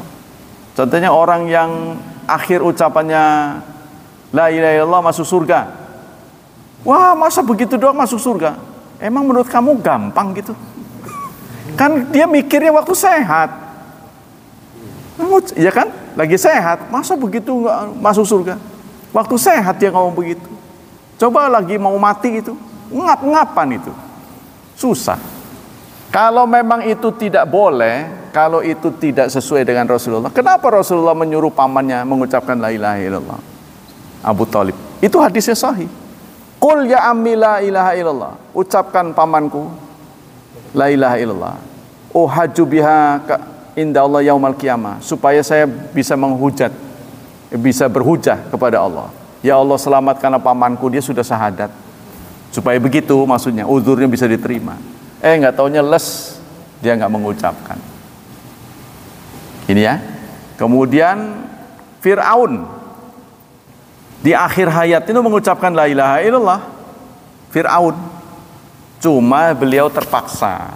Contohnya orang yang akhir ucapannya la ilaha illallah masuk surga. Wah, masa begitu doang masuk surga? Emang menurut kamu gampang gitu? Kan dia mikirnya waktu sehat. Ya kan? Lagi sehat, masa begitu nggak masuk surga? Waktu sehat dia ngomong begitu. Coba lagi mau mati gitu, ngap-ngapan itu. Susah. Kalau memang itu tidak boleh, kalau itu tidak sesuai dengan Rasulullah, kenapa Rasulullah menyuruh pamannya mengucapkan la ilaha illallah? Abu Thalib. Itu hadisnya sahih. Qul ya ammi la ilaha illallah. Ucapkan pamanku la ilaha illallah. Uhajju biha inda Allah yaumal qiyamah, supaya saya bisa bisa berhujah kepada Allah. Ya Allah, selamatkanlah pamanku, dia sudah syahadat. Supaya begitu maksudnya, uzurnya bisa diterima. Nggak taunya les, dia nggak mengucapkan. Ini ya. Kemudian Fir'aun di akhir hayat itu mengucapkan la ilaha illallah. Fir'aun. Cuma beliau terpaksa.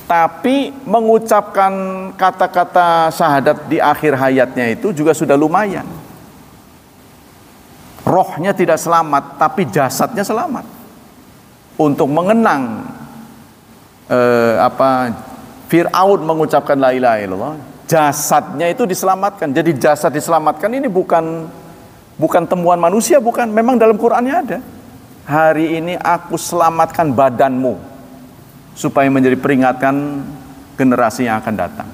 Tapi mengucapkan kata-kata syahadat di akhir hayatnya itu juga sudah lumayan. Rohnya tidak selamat, tapi jasadnya selamat. Untuk mengenang Fir'aun mengucapkan la ilaha illallah, jasadnya itu diselamatkan. Jadi jasad diselamatkan ini bukan temuan manusia, bukan. Memang dalam Qur'annya ada. Hari ini aku selamatkan badanmu, supaya menjadi peringatan generasi yang akan datang.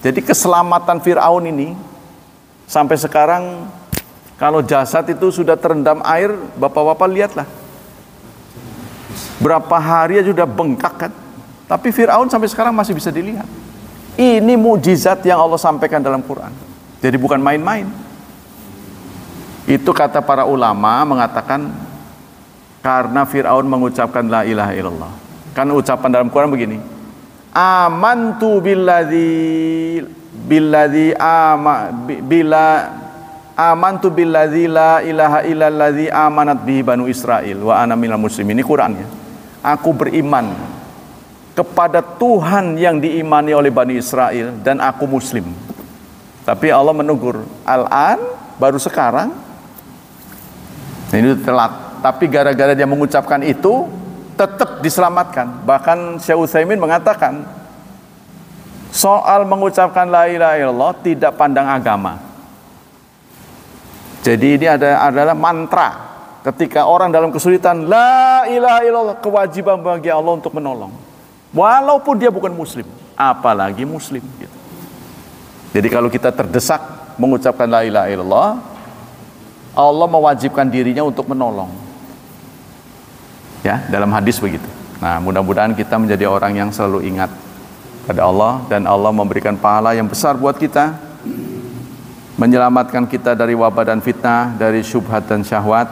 Jadi keselamatan Fir'aun ini sampai sekarang, kalau jasad itu sudah terendam air, bapak-bapak lihatlah, berapa hari aja sudah bengkak kan. Tapi Fir'aun sampai sekarang masih bisa dilihat. Ini mukjizat yang Allah sampaikan dalam Quran. Jadi bukan main-main. Itu kata para ulama mengatakan karena Fir'aun mengucapkan la ilaha illallah. Kan ucapan dalam Quran begini. Amantu amantu billadzi la ilaha illalladzi amanat bihi banu Israil wa ana minal muslimin. Ini Qurannya. Aku beriman kepada Tuhan yang diimani oleh Bani Israel dan aku muslim. Tapi Allah menegur, al-an, baru sekarang. Nah, ini telat. Tapi gara-gara dia mengucapkan itu, tetap diselamatkan. Bahkan Syekh Utsaimin mengatakan, soal mengucapkan la ilaha illallah tidak pandang agama. Jadi ini adalah mantra. Ketika orang dalam kesulitan, la ilaha illallah, kewajiban bagi Allah untuk menolong. Walaupun dia bukan muslim, apalagi muslim gitu. Jadi kalau kita terdesak mengucapkan la ilaha illallah, Allah mewajibkan dirinya untuk menolong. Ya, dalam hadis begitu. Nah, mudah-mudahan kita menjadi orang yang selalu ingat pada Allah, dan Allah memberikan pahala yang besar buat kita, menyelamatkan kita dari wabah dan fitnah, dari syubhat dan syahwat,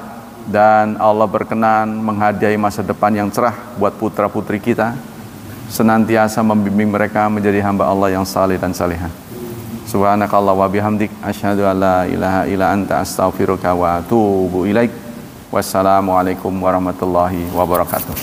dan Allah berkenan menghadiahi masa depan yang cerah buat putra-putri kita, senantiasa membimbing mereka menjadi hamba Allah yang saleh dan salihah. Subhanakallah wa bihamdik, asyhadu an la ilaha illa anta, astaghfiruka wa atubu ilaik. Wassalamualaikum warahmatullahi wabarakatuh.